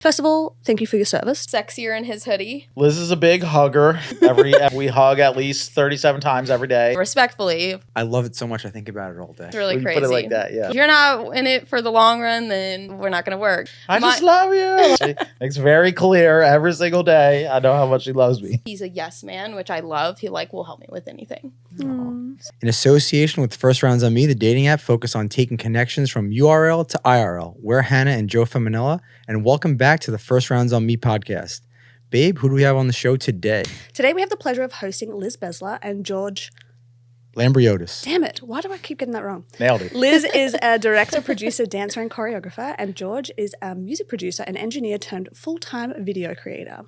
First of all, thank you for your service. Sexier in his hoodie. Liz is a big hugger. We hug at least 37 times every day. Respectfully. I love it so much I think about it all day. It's really When you crazy. put it like that, yeah. If you're not in it for the long run, then we're not going to work. I just love you. She makes very clear every single day. I know how much she loves me. He's a yes man, which I love. He will help me with anything. In association with First Rounds on Me, the dating app focused on taking connections from URL to IRL. We're Hannah and Joe Feminella, and welcome back to the First Rounds on Me podcast. Babe, who do we have on the show today? Today we have the pleasure of hosting Liz Bezler and George... Lambriodes. Damn it, why do I keep getting that wrong? Nailed it. Liz is a director, producer, dancer, and choreographer, and George is a music producer and engineer turned full-time video creator.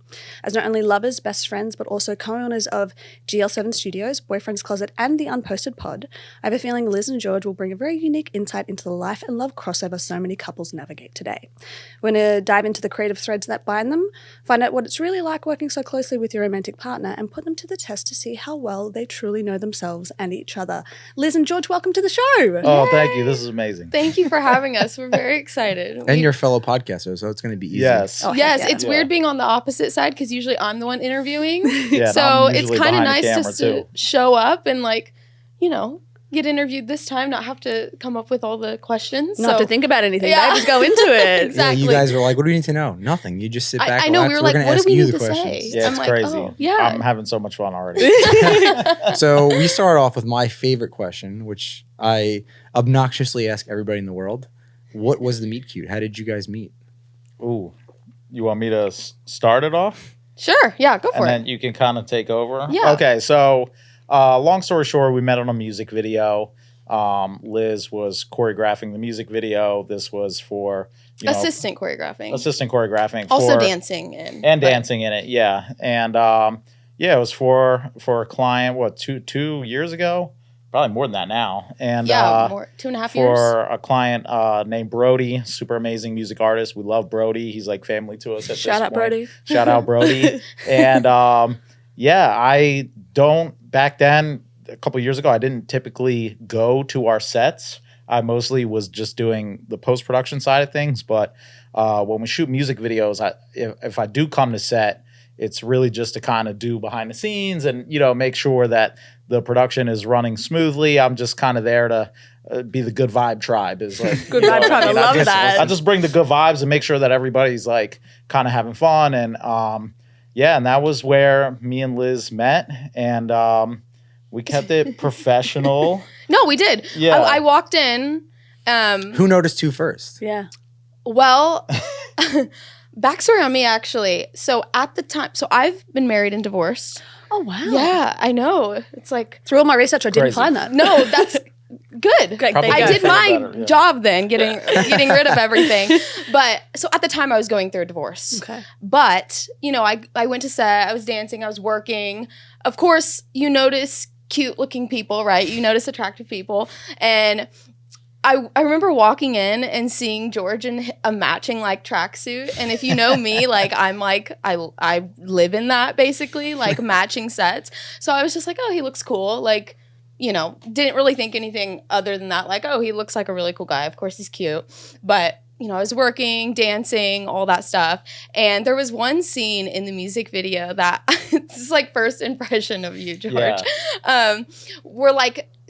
As not only lovers, best friends, but also co-owners of GL7 Studios, Boyfriend's Closet, and the Unposted Pod, I have a feeling Liz and George will bring a very unique insight into the life and love crossover so many couples navigate today. We're going to dive into the creative threads that bind them, find out what it's really like working so closely with your romantic partner, and put them to the test to see how well they truly know themselves and each other. Liz and George, welcome to the show. Oh, thank you. This is amazing. Thank you for having us. We're very excited. And your fellow podcaster, so it's going to be easy. Yes. Oh, Yes, heck yeah. it's weird being on the opposite side because usually I'm the one interviewing. Yeah, and So I'm it's usually kind of behind the nice camera, just to show up and get interviewed this time, not have to come up with all the questions. Not have to think about anything. Yeah. Babe, just go into it. Exactly. Yeah, you guys were like, what do you need to know? Nothing. You just sit back, I know, relax. we were We're like, gonna what ask do we you need the to questions. say? Yeah, I'm it's like, crazy. oh, yeah. I'm having so much fun already. So we start off with my favorite question, which I obnoxiously ask everybody in the world. What was the meet cute? How did you guys meet? Ooh, you want me to start it off? Sure. Yeah, go for And it. then you can kind of take over? Yeah. Okay, so long story short, we met on a music video. Liz was choreographing the music video. This was for, Assistant choreographing. assistant choreographing. Also for, dancing. And dancing in it, yeah. And it was for a client, two years ago? Probably more than that now. And Yeah, more 2.5 years. for a client named Brody, super amazing music artist. We love Brody. He's like family to us at Shout this out, point. Brody. Shout out Brody. And I don't, back then, a couple years ago, I didn't typically go to our sets. I mostly was just doing the post-production side of things. But when we shoot music videos, if I do come to set, it's really just to kind of do behind the scenes and, make sure that the production is running smoothly. I'm just kind of there to be the good vibe tribe. Is like Good vibe tribe. I love that. I just bring the good vibes and make sure that everybody's like kind of having fun. And and that was where me and Liz met. And we kept it professional. No, we did. Yeah. I walked in. Who noticed who first? Yeah. Well, backstory on me, actually. So at the time, I've been married and divorced. Oh, wow. Yeah, I know. It's like, Through all my research, I didn't Crazy. find that. no, that's good. Great, Probably there you I go. did my Better, yeah. job then, getting rid of everything. But so at the time I was going through a divorce. Okay. But, I went to set, I was dancing, I was working. Of course, you notice cute looking people, right? You notice attractive people. And I remember walking in and seeing George in a matching tracksuit. And if you know me, I live in that basically, matching sets. So I was just like, oh, he looks cool. Didn't really think anything other than that. Oh, he looks like a really cool guy. Of course, he's cute. But, I was working, dancing, all that stuff. And there was one scene in the music video that this is first impression of you, George. Yeah. We're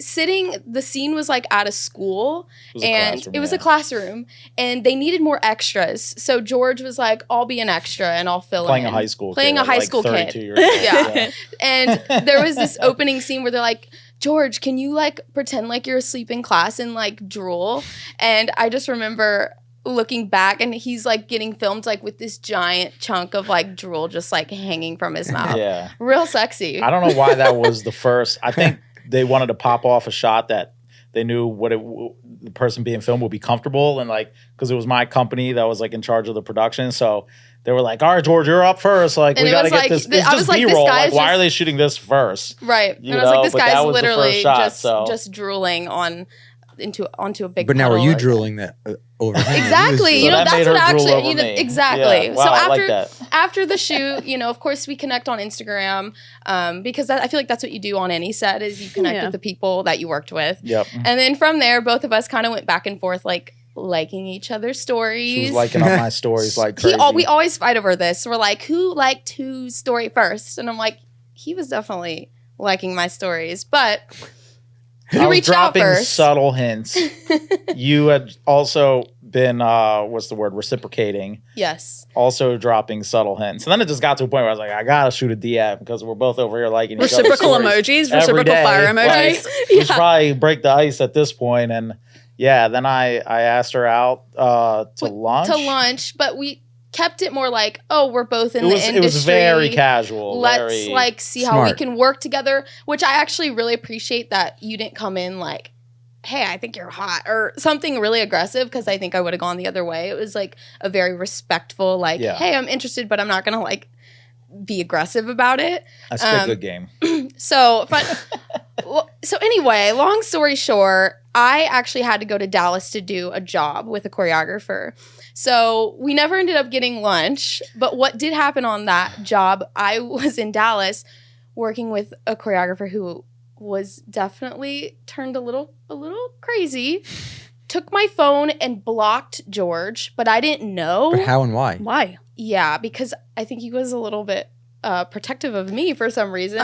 sitting, the scene was at a school. It was a classroom. And they needed more extras. So George was like, I'll be an extra and I'll fill Playing in. a high school Playing kid. a high school 32 kid. years old. Yeah. And there was this opening scene where they're like, George, can you pretend like you're asleep in class and drool? And I just remember looking back and he's getting filmed with this giant chunk of drool just hanging from his mouth. Yeah. Real sexy. I don't know why that was the first. I think they wanted to pop off a shot that they knew the person being filmed would be comfortable and because it was my company that was in charge of the production. So they were like, all right, George, you're up first. We got to get this. It's I was just like, this B-roll. guy's Why are just- they shooting this first? Right. You And I was know, this but guy's that was the literally first shot, just drooling onto a big But now are puddle you of- drooling that over him? Exactly. So that that's made what her drool actually, over me. exactly. Yeah. Wow, So I like that. after the shoot, of course we connect on Instagram because I feel like that's what you do on any set is you connect Yeah. with the people that you worked with. Yep. And then from there, both of us kind of went back and forth liking each other's stories. She was liking all my stories like crazy. We always fight over this. We're like, who liked whose story first? And I'm like, he was definitely liking my stories, but I was reached out dropping first. subtle hints. You had also been, reciprocating. Yes. Also dropping subtle hints. And then it just got to a point where I was like, I gotta shoot a DM because we're both over here liking each other's Reciprocal stories emojis, every reciprocal day. fire emojis. Like, we should probably break the ice at this point. And yeah, then I asked her out to lunch. But we kept it more like, oh, we're both in the industry. It was very casual. Let's very see how we smart. can work together, which I actually really appreciate that you didn't come in like, hey, I think you're hot or something really aggressive, because I think I would have gone the other way. It was like a very respectful, like, hey, I'm interested, but I'm not going to like be aggressive about it. I spit good game. So anyway, long story short, I actually had to go to Dallas to do a job with a choreographer. So we never ended up getting lunch, but what did happen on that job, I was in Dallas working with a choreographer who was definitely turned a little crazy. Took my phone and blocked George, but I didn't know. But how and why? Why? Yeah, because I think he was a little bit protective of me for some reason.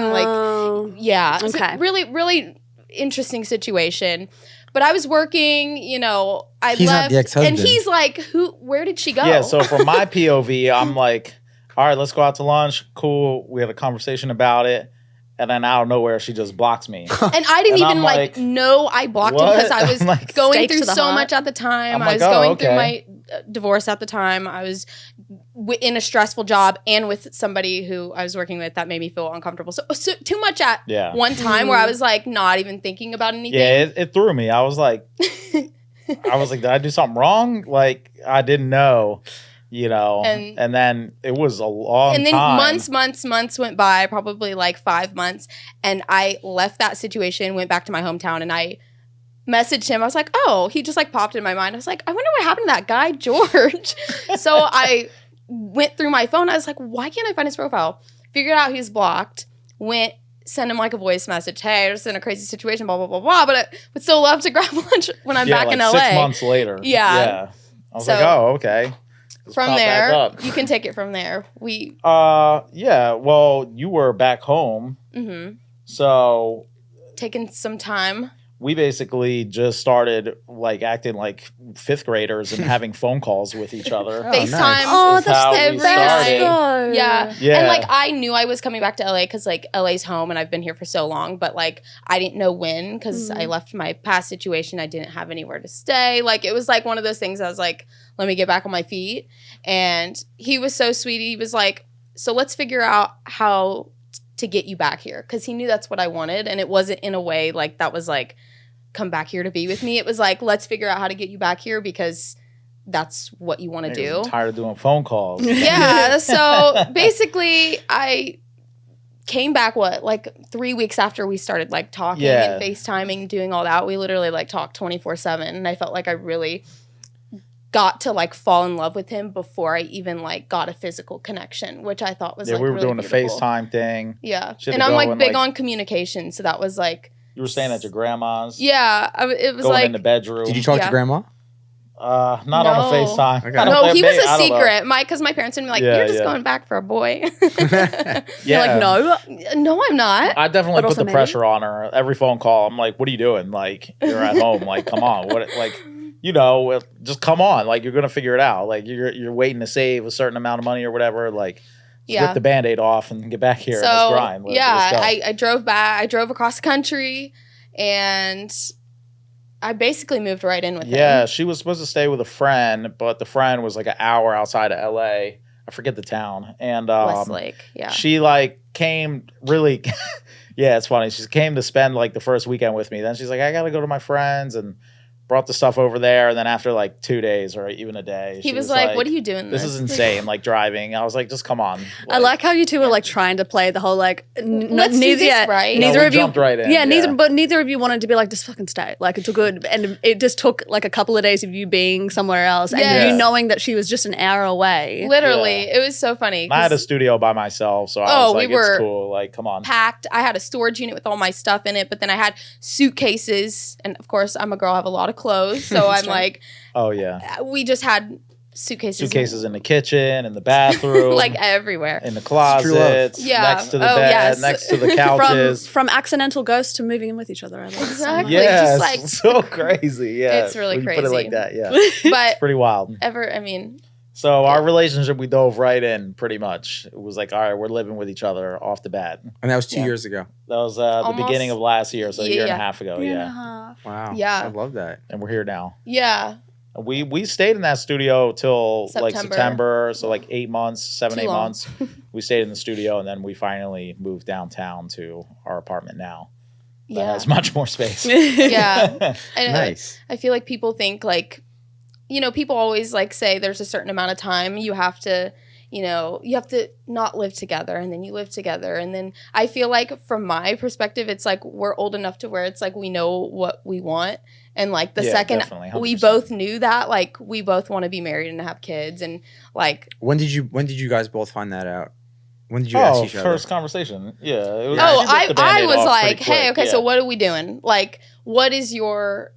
Yeah. Okay. So really, really interesting situation. But I was working, He's left. not the ex-husband. And he's like, where did she go? Yeah, so from my POV, I'm like, all right, let's go out to lunch. Cool. We had a conversation about it. And then out of nowhere, she just blocks me. And I didn't And even I'm know I blocked him, because I was going Stakes through to the so heart. much at the time. I'm I was like, going okay. through my divorce at the time. I was in a stressful job and with somebody who I was working with that made me feel uncomfortable. So too much at one time where I was like not even thinking about anything. Yeah, it threw me. I was like, did I do something wrong? Like, I didn't know, and then it was a long time. And then months went by, probably like 5 months. And I left that situation, went back to my hometown, and I messaged him. I was like, oh, he just like popped in my mind. I was like, I wonder what happened to that guy, George. So I went through my phone. I was like, why can't I find his profile? Figured out he's blocked. Send him like a voice message. Hey, I was in a crazy situation, blah, blah, blah, blah. But I would still love to grab lunch when I'm back in LA. 6 months later. Yeah. I was like, oh, okay. Let's from pop back there, up. you can take it from there. Well, you were back home. Mm-hmm. So Taking some time. we basically just started like acting like fifth graders and having phone calls with each other. Oh, FaceTime. nice. Oh, That's how that's we the best started. though. Yeah. Yeah. And like I knew I was coming back to LA because like LA's home and I've been here for so long, but like I didn't know when because I left my past situation. I didn't have anywhere to stay. Like it was like one of those things I was like, let me get back on my feet. And he was so sweet. He was like, so let's figure out how to get you back here, because he knew that's what I wanted. And it wasn't in a way like that was like, come back here to be with me. It was like, let's figure out how to get you back here because that's what you want to do. I'm tired of doing phone calls. Yeah. So basically I came back like 3 weeks after we started like talking and FaceTiming, doing all that. We literally like talked 24/7, and I felt like I really got to like fall in love with him before I even like got a physical connection, which I thought was Yeah, like we were really doing beautiful. the FaceTime thing. Yeah. She had And to I'm go like and, big like- on communication, so that was like You were staying at your grandma's. yeah, it was Going like in the bedroom. Did you talk Yeah. to grandma? Not on No. a FaceTime. Okay. I don't no, think- he was I a don't know. secret. Because my parents would be like, Yeah, "You're just yeah. going back for a boy." Yeah. You're like, no. No, I'm not. I definitely But put also the maybe- pressure on her. Every phone call, I'm like, "What are you doing? Like, you're at home. Like, come on. What? Like, just come on. Like, you're gonna figure it out. Like, you're waiting to save a certain amount of money or whatever. Like, just Yeah. rip the Band-Aid off and get back here and So let's grind. Let's go. I drove back. I drove across the country, and I basically moved right in with Yeah, him. she was supposed to stay with a friend, but the friend was like an hour outside of LA. I forget the town. And Westlake. Yeah. she like came really yeah, it's funny. She came to spend like the first weekend with me. Then she's like, I gotta go to my friends, and brought the stuff over there. And then after like 2 days or even a day, He she was like, "What are you doing? This is insane, like driving. I was like, just come on. I like how you two were like trying to play the whole like Let's do this right. Neither we of you jumped right in, Yeah, yeah. neither of you wanted to be like, just fucking stay. Like it's all good. And it just took like a couple of days of you being somewhere else and Yes. you knowing that she was just an hour away. Literally, Yeah. it was so funny. I had a 'cause studio by myself, so I Oh, was like, we were it's cool. Like, come on. packed. I had a storage unit with all my stuff in it, but then I had suitcases, and of course, I'm a girl. I have a lot of clothes. So I'm like, Oh yeah. we just had suitcases In the kitchen, in the bathroom, like everywhere. in the closets, Yeah. next to the Oh, bed, yes. next to the couches. From accidental ghosts to moving in with each other. I love it so much. Exactly. Yeah, just like- so crazy. Yeah, It's really when you put it like crazy. that. Yeah, But pretty wild. I mean, So our relationship, we dove right in pretty much. It was like, all right, we're living with each other off the bat. And that was 2 Yeah. years ago. That was the Almost- beginning of last year, so a year and a Yeah. half ago. Year and a Yeah, half. Wow. Yeah. I love that. and we're here now. yeah. We stayed in that studio till like September. September, so like 8 months, 7, Too 8 long. months. We stayed in the studio, and then we finally moved downtown to our apartment now. That Yeah. has much more space. Yeah. And Nice. I feel like people think like, people always like say there's a certain amount of time you have to, you have to not live together and then you live together. And then I feel like from my perspective, it's like we're old enough to where it's like we know what we want. And like the Yeah, second definitely, we 100%. both knew that, like we both want to be married and have kids. And like, When did you guys both find that out? When did you ask each other? first conversation. Yeah. It was, oh, she ripped the I Band-Aid was off like, pretty hey, quick, okay, so yeah. what are we doing? Like, what is your,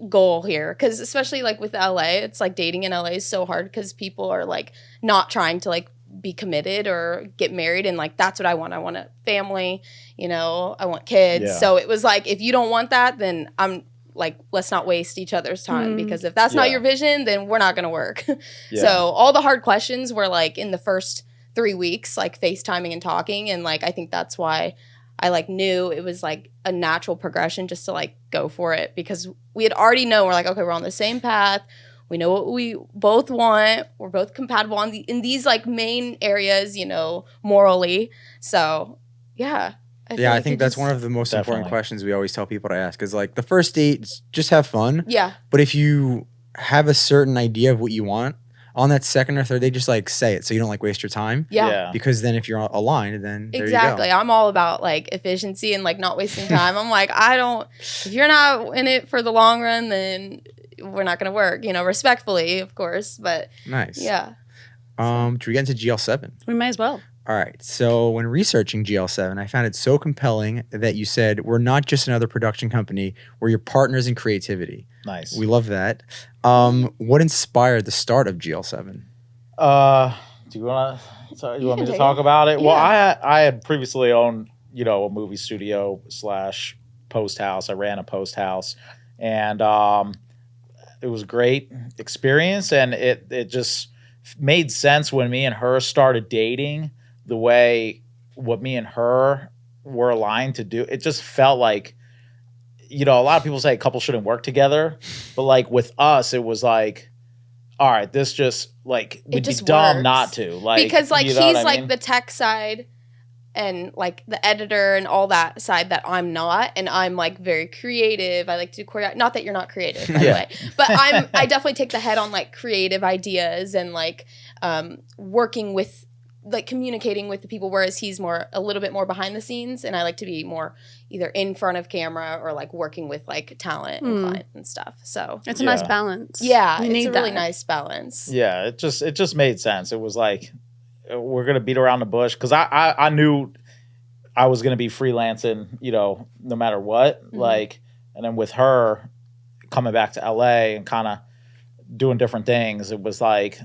goal here? Because especially like with LA, it's like dating in LA is so hard because people are like not trying to like be committed or get married. And like, that's what I want. I want a family, I want kids. Yeah. So it was like, if you don't want that, then I'm like, let's not waste each other's time because if that's not Yeah. your vision, then we're not going to work. Yeah. So all the hard questions were like in the first 3 weeks, like FaceTiming and talking. And like, I think that's why I like knew it was like a natural progression just to like go for it because we had already known we're like, okay, we're on the same path. We know what we both want. We're both compatible in these like main areas, morally. So yeah. I think that's one of the most important Definitely. questions we always tell people to ask is like the first date, just have fun. Yeah. But if you have a certain idea of what you want on that second or third date, just like say it so you don't like waste your time. Yeah. Because then if you're aligned, then there Exactly. you go. I'm all about like efficiency and like not wasting time. I'm like, if you're not in it for the long run, then we're not going to work, respectfully, of course. But Nice. yeah. Should we get into GL7? We may as well. All right. So when researching GL7, I found it so compelling that you said we're not just another production company, we're your partners in creativity. Nice. We love that. What inspired the start of GL7? Do you want to? You want me to take talk it. about it? Well, Yeah. I had previously owned, a movie studio / post house. I ran a post house, and it was a great experience, and it just made sense when me and her started dating. The way what me and her were aligned to do, it just felt like, a lot of people say couples shouldn't work together, but like with us, it was like, all right, this just like we'd be just dumb works. not to, like, Because like you know he's what I like mean? the tech side and like the editor and all that side that I'm not, and I'm like very creative. I like to do choreo. Not that you're not creative, by the Yeah. way, but I definitely take the head on like creative ideas and like working with like communicating with the people, whereas he's a little bit more behind the scenes, and I like to be more either in front of camera or like working with like talent and clients and stuff. So It's a nice Yeah. balance. yeah, You it's need a really that. nice balance. Yeah, it just made sense. It was like we're gonna beat around the bush because I knew I was gonna be freelancing, no matter what. Mm-hmm. Like, and then with her coming back to LA and kind of doing different things, it was like,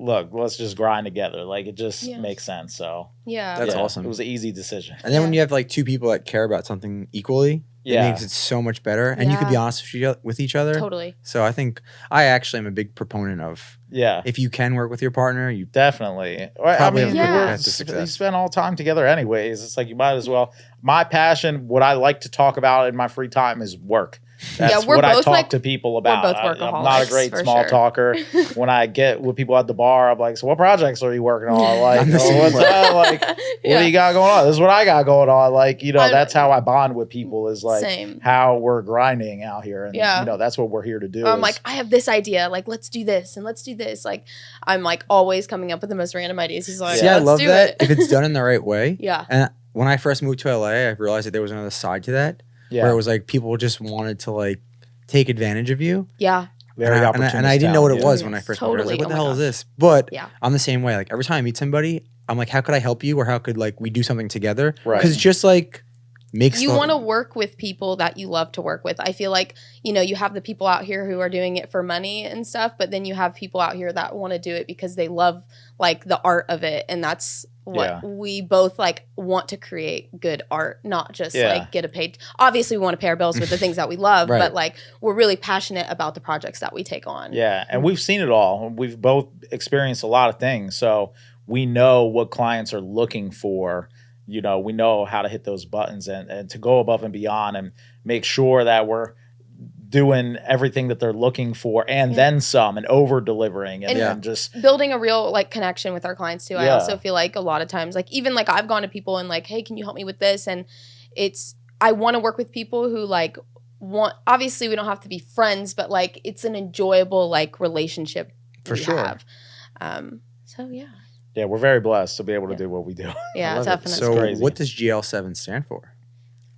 look, let's just grind together. Like, it just Yeah. makes sense. So Yeah, That's awesome. It was an easy decision. And then when Yeah. you have like two people that care about something equally, it Yeah. makes it so much better. And you can be Yeah. honest with each other. totally. So I think I actually am a big proponent of Yeah. if you can work with your partner, you Definitely. Probably I mean, have a we're- path to success. you spend all time together anyways. It's like you might as well. My passion, what I like to talk about in my free time is work. That's we're what I both, talk like- to people about. both I'm not a workaholics, great for small sure. talker. When I get with people at the bar, I'm like, so what projects are you working on? Like, I'm the same what's way. that? Like, what Yeah. do you got going on? This is what I got going on. Like, I- that's how I bond with people is like Same. how we're grinding out here. And, Yeah. that's what we're here to do. I'm is- like, I have this idea. Like, let's do this and let's do this. Like, I'm like always coming up with the most random ideas. He's like, see, I let's love do that it. if it's done in the right way. Yeah. And when I first moved to LA, I realized that there was another side to that yeah, where it was like people just wanted to like take advantage of you. Yeah. very And I didn't know what it opportunist was town, when I Yes, first moved. I was totally. like, what Oh the my hell is gosh. this? But Yeah. I'm the same way. Like every time I meet somebody, I'm like, how could I help you? Or how could like we do something together? Right. Because it's just like makes you want to work with people that you love to work with. I feel like, you have the people out here who are doing it for money and stuff, but then you have people out here that want to do it because they love like the art of it. And that's what we both like want to create good art, not just like get a paid. Obviously we want to pay our bills with the things that we love, Right. but like we're really passionate about the projects that we take on. Yeah. And we've seen it all. We've both experienced a lot of things. So we know what clients are looking for. We know how to hit those buttons and to go above and beyond and make sure that we're doing everything that they're looking for and then some and over delivering and just building a real like connection with our clients too. I also feel like a lot of times, like even like I've gone to people and like, hey, can you help me with this? And I want to work with people who like obviously we don't have to be friends, but like it's an enjoyable like relationship for sure. have. So yeah. Yeah, we're very blessed to be able to do what we do. Yeah, definitely. So crazy. what does GL7 stand for?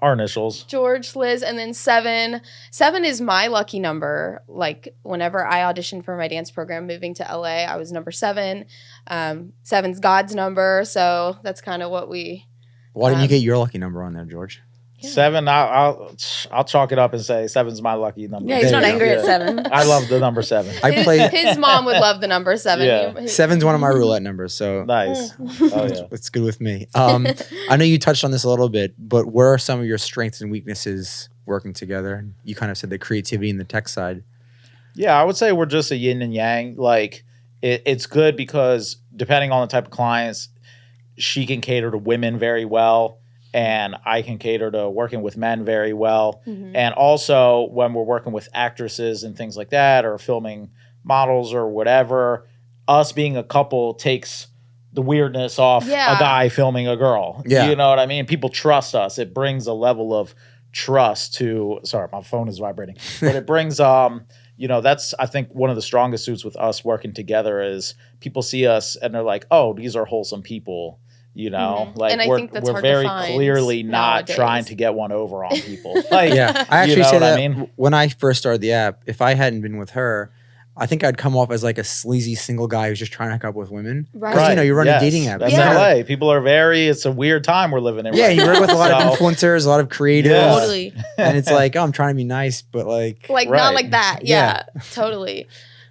Our initials. George, Liz, and then 7. 7 is my lucky number. Like whenever I auditioned for my dance program moving to LA, I was number 7. 7's God's number, so that's kind of what we. Why didn't you get your lucky number on there, George? Yeah. 7, I'll chalk it up and say 7's my lucky number. Yeah, he's not There you angry go. at 7. I love the number 7. I played His mom would love the number 7. Yeah. 7's one of my roulette numbers, so Nice. Oh yeah. it's good with me. I know you touched on this a little bit, but where are some of your strengths and weaknesses working together? You kind of said the creativity and the tech side. Yeah, I would say we're just a yin and yang. Like it's good because depending on the type of clients, she can cater to women very well. And I can cater to working with men very well. Mm-hmm. And also when we're working with actresses and things like that or filming models or whatever, us being a couple takes the weirdness off a guy filming a girl. Yeah. You know what I mean? People trust us. It brings a level of trust to – sorry, my phone is vibrating. But it brings that's I think one of the strongest suits with us working together is people see us and they're like, oh, these are wholesome people. Like and I think that's we're hard to very find clearly not nowadays. trying to get one over on people. Like, Yeah, I actually say what that I mean? when I first started the app, if I hadn't been with her, I think I'd come off as like a sleazy single guy who's just trying to hook up with women. Right. Because, you run a dating app. That's You know, LA. People are it's a weird time we're living in. Yeah, right you work now. with a lot of So, influencers, a lot of creatives. Yeah. Totally. And it's like, oh, I'm trying to be nice, but like Like Right. not like that. Yeah. Yeah, totally.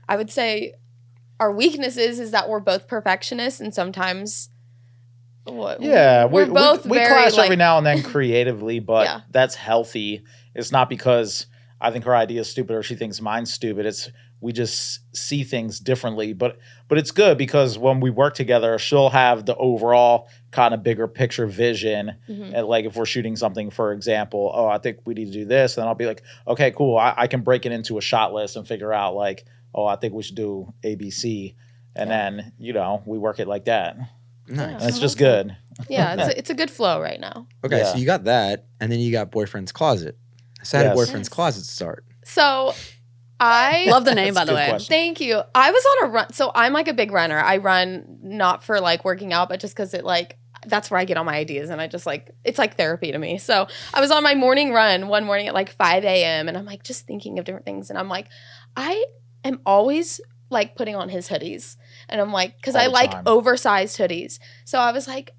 I would say our weaknesses is that we're both perfectionists and sometimes Yeah, we're both we very, clash like- every now and then creatively, but Yeah. that's healthy. It's not because I think her idea is stupid or she thinks mine's stupid. It's we just see things differently. But it's good because when we work together, she'll have the overall kind of bigger picture vision. Mhm. And like if we're shooting something, for example, I think we need to do this, then I'll be like, okay, cool. I can break it into a shot list and figure out like, I think we should do ABC. And then, we work it like that. nice. And it's just good. Yeah, it's a good flow right now. Okay, Yeah. so you got that, and then you got Boyfriend's Closet. So how did Yes. Boyfriend's Yes. Closet start? So I Love the name, by That's a the good way. question. Thank you. I was on a run. So I'm like a big runner. I run not for like working out, but just because that's where I get all my ideas. And I just it's like therapy to me. So I was on my morning run one morning at like 5 a.m. And I'm like just thinking of different things. And I'm like, I am always like putting on his hoodies. And I'm like, because All I the like time. oversized hoodies. So I was like,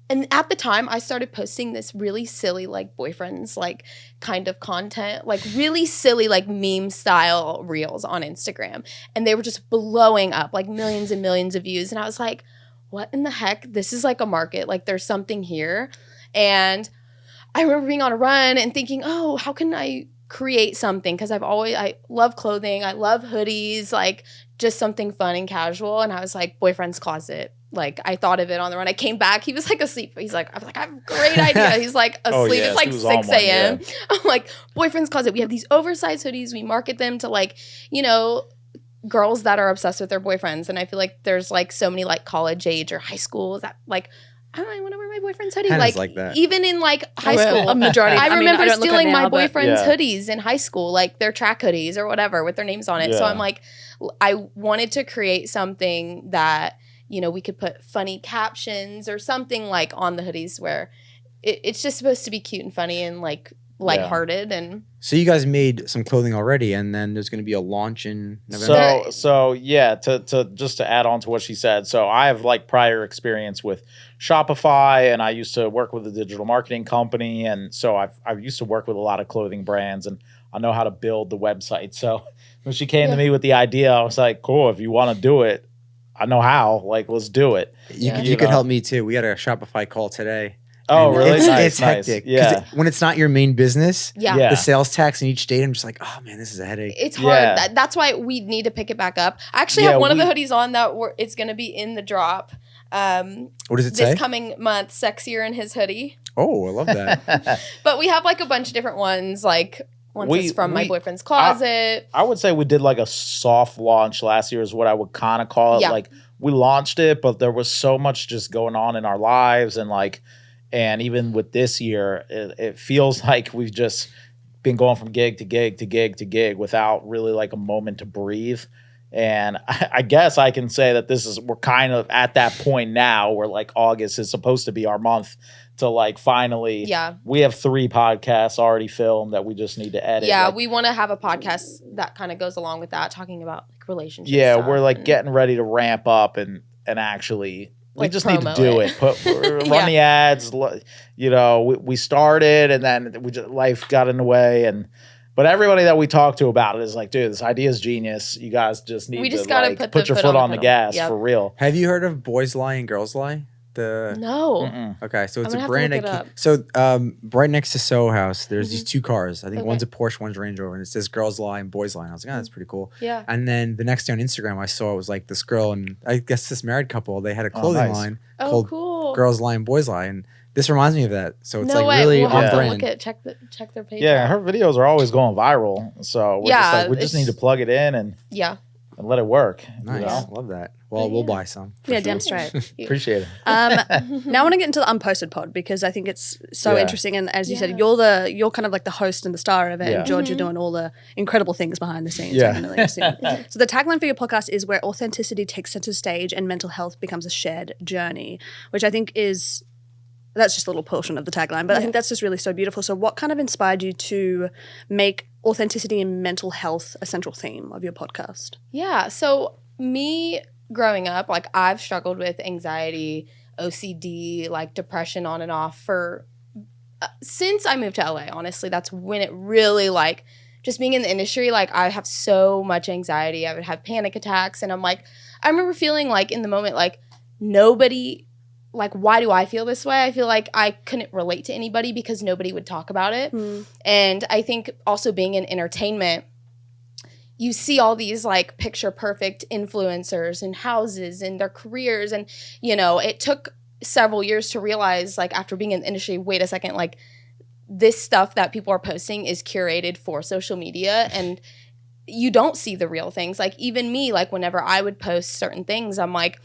and at the time I started posting this really silly like boyfriends like kind of content, like really silly like meme style reels on Instagram. And they were just blowing up like millions and millions of views. And I was like, what in the heck? This is like a market. Like there's something here. And I remember being on a run and thinking, oh, how can I create something? Because I love clothing. I love hoodies, like just something fun and casual. And I was like, Boyfriend's Closet. Like I thought of it on the run. I came back. He was like asleep. I was like, I have a great idea. He's like Oh, asleep. yeah, It's like he was on 6 one, a.m. I'm like, Boyfriend's Closet. We have these oversized hoodies. We market them to like, girls that are obsessed with their boyfriends. And I feel like there's like so many like college age or high school that like, I want to wear my boyfriend's hoodie. Hannah's like that. Even in like high Well, school. a majority. I remember don't look stealing it my now, but- boyfriend's Yeah. hoodies in high school, like their track hoodies or whatever with their names on it. So Yeah. I'm like, I wanted to create something that, we could put funny captions or something like on the hoodies where it's just supposed to be cute and funny and like lighthearted and So you guys made some clothing already, and then there's going to be a launch in November. So yeah, to just to add on to what she said. So I have like prior experience with Shopify, and I used to work with a digital marketing company, and so I've used to work with a lot of clothing brands, and I know how to build the website. So when she came to me with the idea, I was like, cool, if you want to do it, I know how. Like, let's do it. You could help me too. We had a Shopify call today. Oh, And really? It's Nice. hectic. Yeah. When it's not your main business, yeah. the sales tax in each state, I'm just like, oh man, this is a headache. It's hard. Yeah. That's why we need to pick it back up. I actually have one of the hoodies on that it's going to be in the drop. What does it say? This coming month, Sexier in his hoodie. Oh, I love that. But we have like a bunch of different ones. Like one is from my boyfriend's closet. I would say we did like a soft launch last year is what I would kind of call it. Yeah. Like we launched it, but there was so much just going on in our lives, and even with this year, it feels like we've just been going from gig to gig to gig to gig without really like a moment to breathe. And I guess I can say that we're kind of at that point now where like August is supposed to be our month to like finally, we have 3 podcasts already filmed that we just need to edit. Yeah, like, we want to have a podcast that kind of goes along with that, talking about like relationships. Yeah, stuff we're like and getting ready to ramp up and actually we like just need to do it. Run Yeah. the ads. You know, we started and then life got in the way but everybody that we talk to about it is like, dude, this idea is genius. You guys just need to gotta like, put your foot on the gas for real. Have you heard of Boys Lie and Girls Lie? No. Mm-mm. Okay, so it's I'm a gonna have brand. to look it up. So right next to Soho House, there's these 2 cars. I think one's a Porsche, one's a Range Rover, and it says Girls Lie and Boys Lie. And I was like, oh, that's pretty cool. Yeah. And then the next day on Instagram, I saw it was like this girl and I guess this married couple. They had a clothing nice. line Oh, called cool. Girls Lie and Boys Lie, and this reminds me of that. So it's No like way. really We'll on have to brand. look at check their page. Yeah, out. her videos are always going viral. So we're just like, we just need to plug it in and let it work. Nice, You know? love that. Well, we'll buy some. for Yeah, sure. damn straight. Appreciate it. Now I want to get into the Unposted pod because I think it's so Yeah. interesting. And as you said, you're kind of like the host and the star of it. Yeah. And George, you're doing all the incredible things behind the scenes. Yeah. I can really assume. So the tagline for your podcast is where authenticity takes center stage and mental health becomes a shared journey, which I think that's just a little portion of the tagline, but I think that's just really so beautiful. So what kind of inspired you to make authenticity and mental health a central theme of your podcast? Yeah. So me growing up, like I've struggled with anxiety, OCD, like depression on and off for since I moved to LA. Honestly, that's when it really like just being in the industry, like I have so much anxiety. I would have panic attacks, and I'm like, I remember feeling like in the moment, like nobody, like why do I feel this way? I feel like I couldn't relate to anybody because nobody would talk about it. And I think also being in entertainment, you see all these like picture perfect influencers and houses and their careers. And, you know, it took several years to realize, like after being in the industry, wait a second, like this stuff that people are posting is curated for social media and you don't see the real things. Like even me, like whenever I would post certain things, I'm like,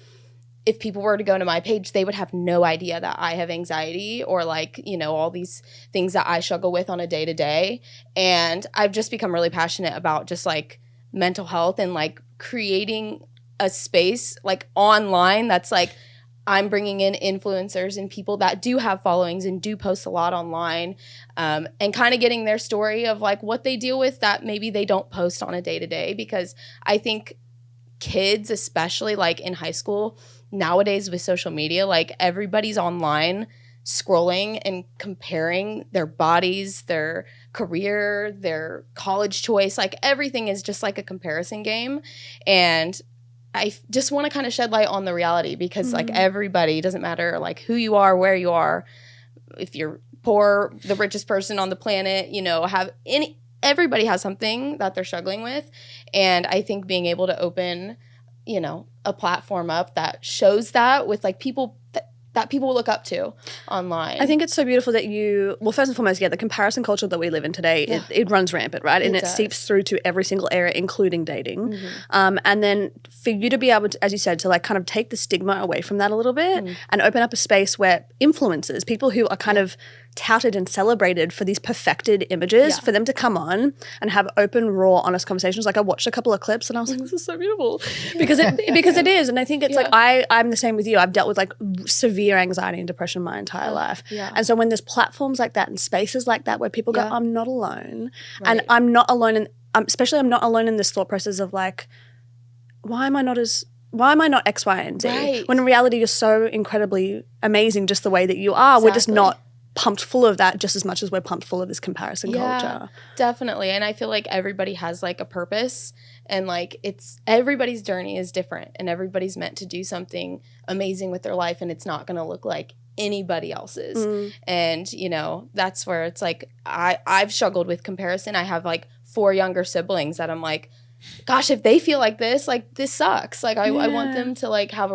if people were to go to my page, they would have no idea that I have anxiety or like, you know, all these things that I struggle with on a day to day. And I've just become really passionate about just like mental health and like creating a space like online that's like I'm bringing in influencers and people that do have followings and do post a lot online and kind of getting their story of like what they deal with that maybe they don't post on a day to day, because I think kids, especially like in high school nowadays with social media, like everybody's online scrolling and comparing their bodies, their career, their college choice, like everything is just like a comparison game. And I just want to kind of shed light on the reality because like everybody, doesn't matter like who you are, where you are, if you're poor, the richest person on the planet, you know, everybody has something that they're struggling with. And I think being able to open, you know, a platform up that shows that with like people that people look up to online. I think it's so beautiful that first and foremost, the comparison culture that we live in today, it runs rampant, right? And it seeps through to every single area, including dating. And then for you to be able to, as you said, to like kind of take the stigma away from that a little bit and open up a space where influencers, people who are kind of touted and celebrated for these perfected images, Yeah. for them to come on and have open, raw, honest conversations. Like I watched a couple of clips and I was like, this is so beautiful because it is. And I think it's like, I'm the same with you. I've dealt with like severe anxiety and depression my entire life. Yeah. And so when there's platforms like that and spaces like that where people go, I'm not alone, and Right. I'm not alone in, especially I'm not alone in this thought process of like, why am I not X, Y, and Z? Right. When in reality you're so incredibly amazing just the way that you are. We're just Exactly. not pumped full of that just as much as we're pumped full of this comparison culture. Definitely. And I feel like everybody has like a purpose, and like it's everybody's journey is different, and everybody's meant to do something amazing with their life, and it's not going to look like anybody else's. And you know, that's where it's like I've struggled with comparison. I have like 4 younger siblings that I'm like, gosh, if they feel like this sucks. Like I want them to like have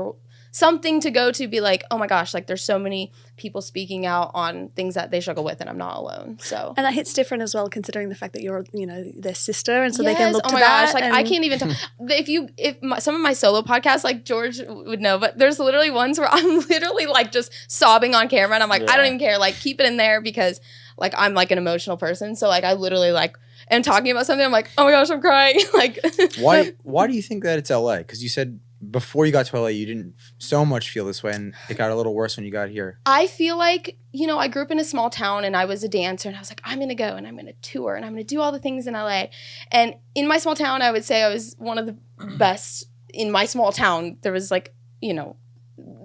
something to go to, be like, oh my gosh, like there's so many people speaking out on things that they struggle with, and I'm not alone. So And that hits different as well, considering the fact that you're, you know, their sister, and so they can look oh to my that. gosh, like I can't even tell. Some of my solo podcasts, like George would know, but there's literally ones where I'm literally like just sobbing on camera, and I'm like, I don't even care, like keep it in there, because like I'm like an emotional person, so like I literally like am talking about something, I'm like, oh my gosh, I'm crying. Like Why do you think that it's LA? Because you said before you got to LA, you didn't so much feel this way, and it got a little worse when you got here. I feel like, you know, I grew up in a small town, and I was a dancer, and I was like, I'm going to go and I'm going to tour and I'm going to do all the things in LA. And in my small town, I would say I was one of the best in my small town. There was like, you know,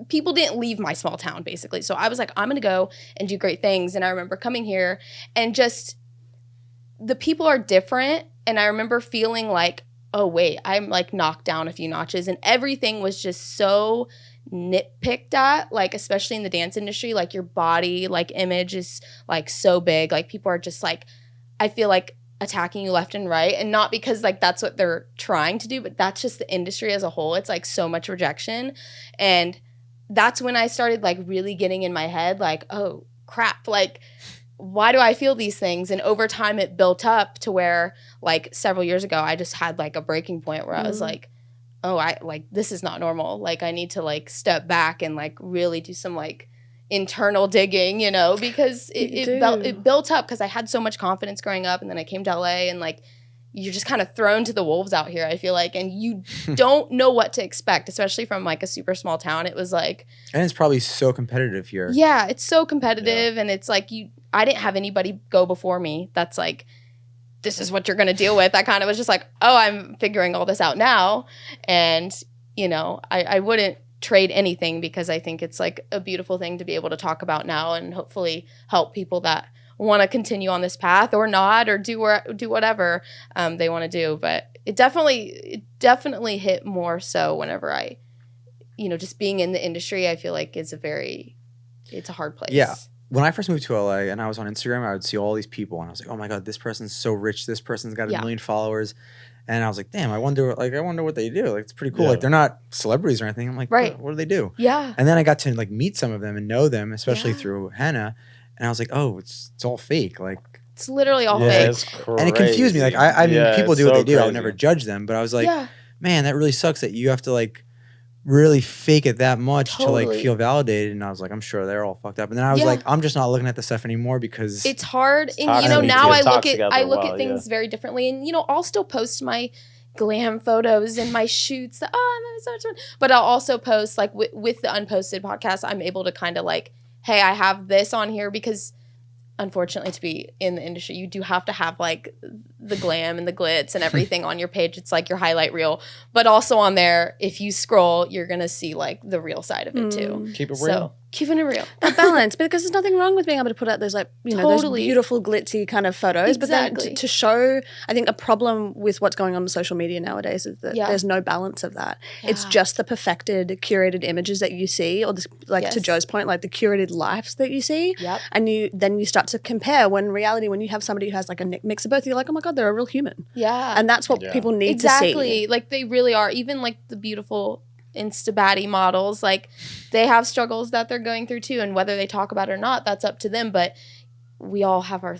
people didn't leave my small town basically. So I was like, I'm going to go and do great things. And I remember coming here and just the people are different. And I remember feeling like, oh wait, I'm like knocked down a few notches, and everything was just so nitpicked at, like especially in the dance industry, like your body like image is like so big, like people are just like, I feel like attacking you left and right, and not because like that's what they're trying to do, but that's just the industry as a whole. It's like so much rejection. And that's when I started like really getting in my head like, oh crap, like why do I feel these things? And over time it built up to where like several years ago I just had like a breaking point where I was like, oh, I like this is not normal. Like I need to like step back and like really do some like internal digging, you know, because it built up, because I had so much confidence growing up, and then I came to LA, and like you're just kind of thrown to the wolves out here, I feel like, and you don't know what to expect, especially from like a super small town. It was like, and it's probably so competitive here. Yeah, it's so competitive, and it's like I didn't have anybody go before me that's like, this is what you're going to deal with. I kind of was just like, oh, I'm figuring all this out now. And, you know, I wouldn't trade anything, because I think it's like a beautiful thing to be able to talk about now, and hopefully help people that want to continue on this path or not, or do whatever they want to do. But it definitely hit more so whenever I, you know, just being in the industry, I feel like it's a hard place. Yeah. When I first moved to LA and I was on Instagram, I would see all these people, and I was like, oh my God, this person's so rich. This person's got a million followers. And I was like, damn, I wonder what they do. Like, it's pretty cool. Yeah. Like, they're not celebrities or anything. I'm like, right. What do they do? Yeah. And then I got to like meet some of them and know them, especially through Hannah. And I was like, oh, it's all fake. Like, it's literally all fake. It's crazy. and it confused me. Like, I mean, people do what they do. I would never judge them. But I was like, man, that really sucks that you have to like really fake it that much to like feel validated. And I was like, I'm sure they're all fucked up. And then I was like, I'm just not looking at the stuff anymore, because it's hard. It's And you know, toxic. now It's I look at things very differently. And you know, I'll still post my glam photos and my shoots. That, I'm so much fun. But I'll also post like with the Unposted podcast, I'm able to kind of like, hey, I have this on here, because unfortunately, to be in the industry, you do have to have like the glam and the glitz and everything on your page. It's like your highlight reel. But also on there, if you scroll, you're going to see like the real side of it too. Keep it real. So keeping it real. That balance, because there's nothing wrong with being able to put out those like, you know, those beautiful glitzy kind of photos. Exactly. But then to show, I think a problem with what's going on social media nowadays is that there's no balance of that. Yeah. It's just the perfected, curated images that you see, or this, like to Joe's point, like the curated lives that you see. Yep. And then you start to compare, when in reality, when you have somebody who has like a mix of both, you're like, oh my God, they're a real human. Yeah. And that's what people need to see. Exactly. Like they really are. Even like the beautiful Insta-baddie models, like they have struggles that they're going through too, and whether they talk about it or not, that's up to them. But we all have our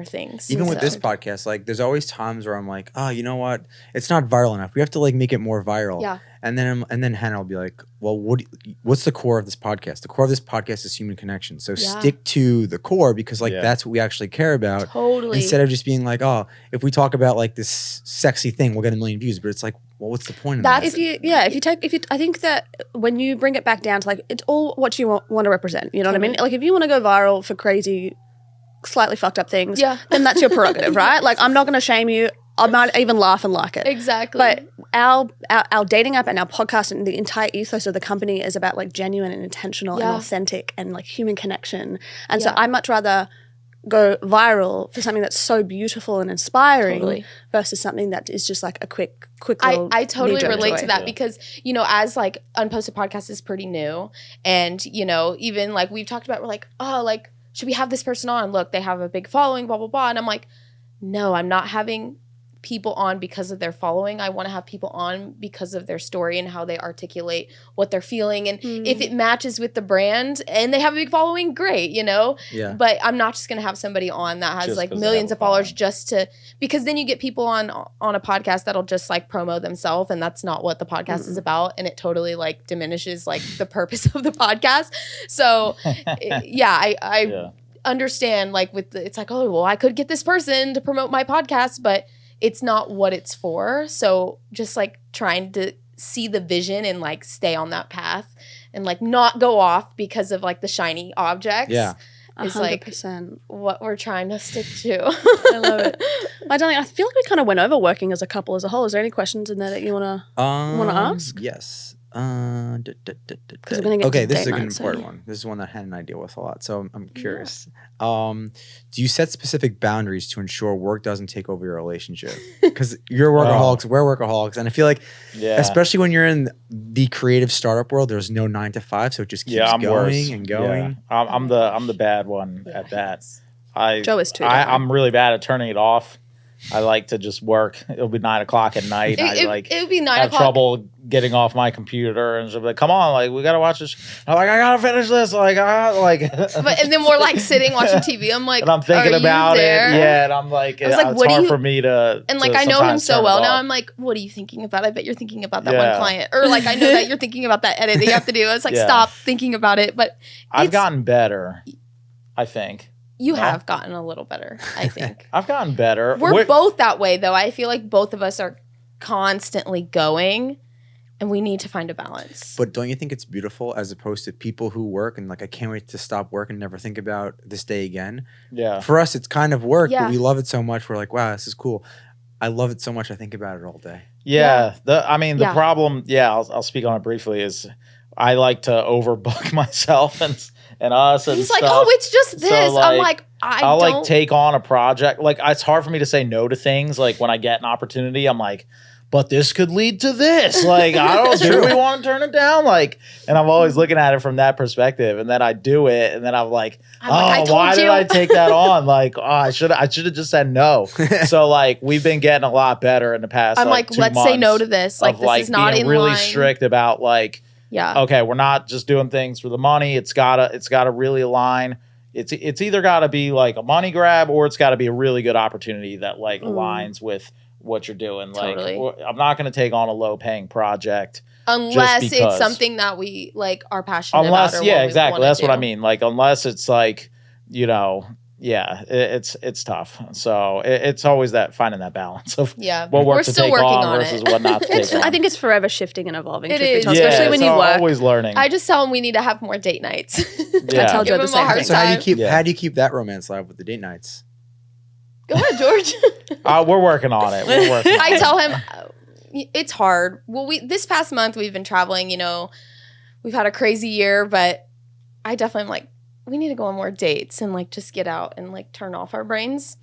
things. Even And with so- this podcast, like there's always times where I'm like, oh, you know what? It's not viral enough. We have to like make it more viral. Yeah. And then Hannah will be like, well, what's the core of this podcast? The core of this podcast is human connection. So Yeah. stick to the core because like Yeah. that's what we actually care about. Totally. Instead of just being like, oh, if we talk about like this sexy thing, we'll get 1 million views. But it's like, well, what's the point of that? I think that when you bring it back down to like, it's all what you want to represent. You know what I mean? Like if you want to go viral for crazy, slightly fucked up things, Yeah. then that's your prerogative, right? Like I'm not going to shame you. I might even laugh and like it. Exactly. But our dating app and our podcast and the entire ethos of the company is about like genuine and intentional Yeah. and authentic and like human connection. And so Yeah. I'd much rather go viral for something that's so beautiful and inspiring Totally. versus something that is just like a quick little I totally knee-jerk relate joy. to that Yeah. because, you know, as like Unposted podcast is pretty new and, you know, even like we've talked about, we're like, oh, like, should we have this person on? Look, they have a big following, blah, blah, blah. And I'm like, no, I'm not having people on because of their following. I want to have people on because of their story and how they articulate what they're feeling. And if it matches with the brand and they have a big following, great, you know? Yeah. But I'm not just going to have somebody on that has Just like 'cause they millions have of a followers following. just to, because then you get people on a podcast that'll just like promo themselves and that's not what the podcast is about. And it totally like diminishes like the purpose of the podcast. So I Yeah. understand like it's like, oh, well, I could get this person to promote my podcast, but it's not what it's for. So just like trying to see the vision and like stay on that path and like not go off because of like the shiny objects. Yeah. Is like 100%. what we're trying to stick to. I love it. My darling, I feel like we kind of went over working as a couple as a whole. Is there any questions in there that you want to? Wanna ask? Yes. we're gonna get Okay, to this is date a good night, so important yeah. one. This is one that Hannah and I deal with a lot, so I'm curious. Do you set specific boundaries to ensure work doesn't take over your relationship? Because you're workaholics, we're workaholics, and I feel like, Yeah. especially when you're in the creative startup world, there's no 9 to 5, so it just keeps I'm going worse. and going. Yeah. I'm the bad one at that. Joe is too. I'm really bad at turning it off. I like to just work. It'll be 9 o'clock at night. It would be 9 have o'clock. trouble getting off my computer and she'll be like, come on, like we gotta watch this. I'm like, I gotta finish this. Like, But and then we're like sitting watching TV. I'm like, and I'm thinking are you about it. there? Yeah, and I'm like, I was like, it's what do hard you- for me to. And like to I know him sometimes so turn it well now. off. I'm like, what are you thinking about? I bet you're thinking about that Yeah. one client, or like I know that you're thinking about that edit that you have to do. It's like Yeah. stop thinking about it. But I've it's- gotten better. I think you No. have gotten a little better. I think I've gotten better. we're both that way though. I feel like both of us are constantly going, and we need to find a balance. But don't you think it's beautiful as opposed to people who work and like, I can't wait to stop work and never think about this day again? Yeah. For us, it's kind of work, Yeah. but we love it so much. We're like, wow, this is cool. I love it so much. I think about it all day. Yeah. The Yeah. problem, I'll speak on it briefly, is I like to overbook myself and us and He's stuff. like, oh, it's just this. So, I'm like, like, I I'll don't. like take on a project. Like it's hard for me to say no to things. Like when I get an opportunity, I'm like, but this could lead to this. Like, I don't do we want to turn it down? Like, and I'm always looking at it from that perspective. And then I do it, and then I'm like, I told why did you." I take that on? Like, I should have just said no. So like we've been getting a lot better in the past. I'm like, 2 let's say no months to this. Like of, this is not being in really line. strict about like, Yeah. okay, we're not just doing things for the money. It's gotta really align. It's either gotta be like a money grab or it's gotta be a really good opportunity that like aligns with what you're doing. Totally. Like I'm not gonna take on a low paying project Unless it's because. something that we like are passionate unless about. Or yeah, what we exactly. wanna That's what I do. mean. Like unless it's like, it's tough. So it's always that finding that balance of Yeah. what work We're to still take working on on versus it. what not to take on. I think it's forever shifting and evolving. It truth be is. told, yeah, especially when it's you work. always learning. I just tell him we need to have more date nights. Yeah. I tell Joe Give the him a same hard thing. So time. how do you keep that romance alive with the date nights? Go ahead, George. We're working on it. We're working on I it. tell him it's hard. Well, this past month we've been traveling. You know, we've had a crazy year, but I definitely am like, we need to go on more dates and like just get out and like turn off our brains.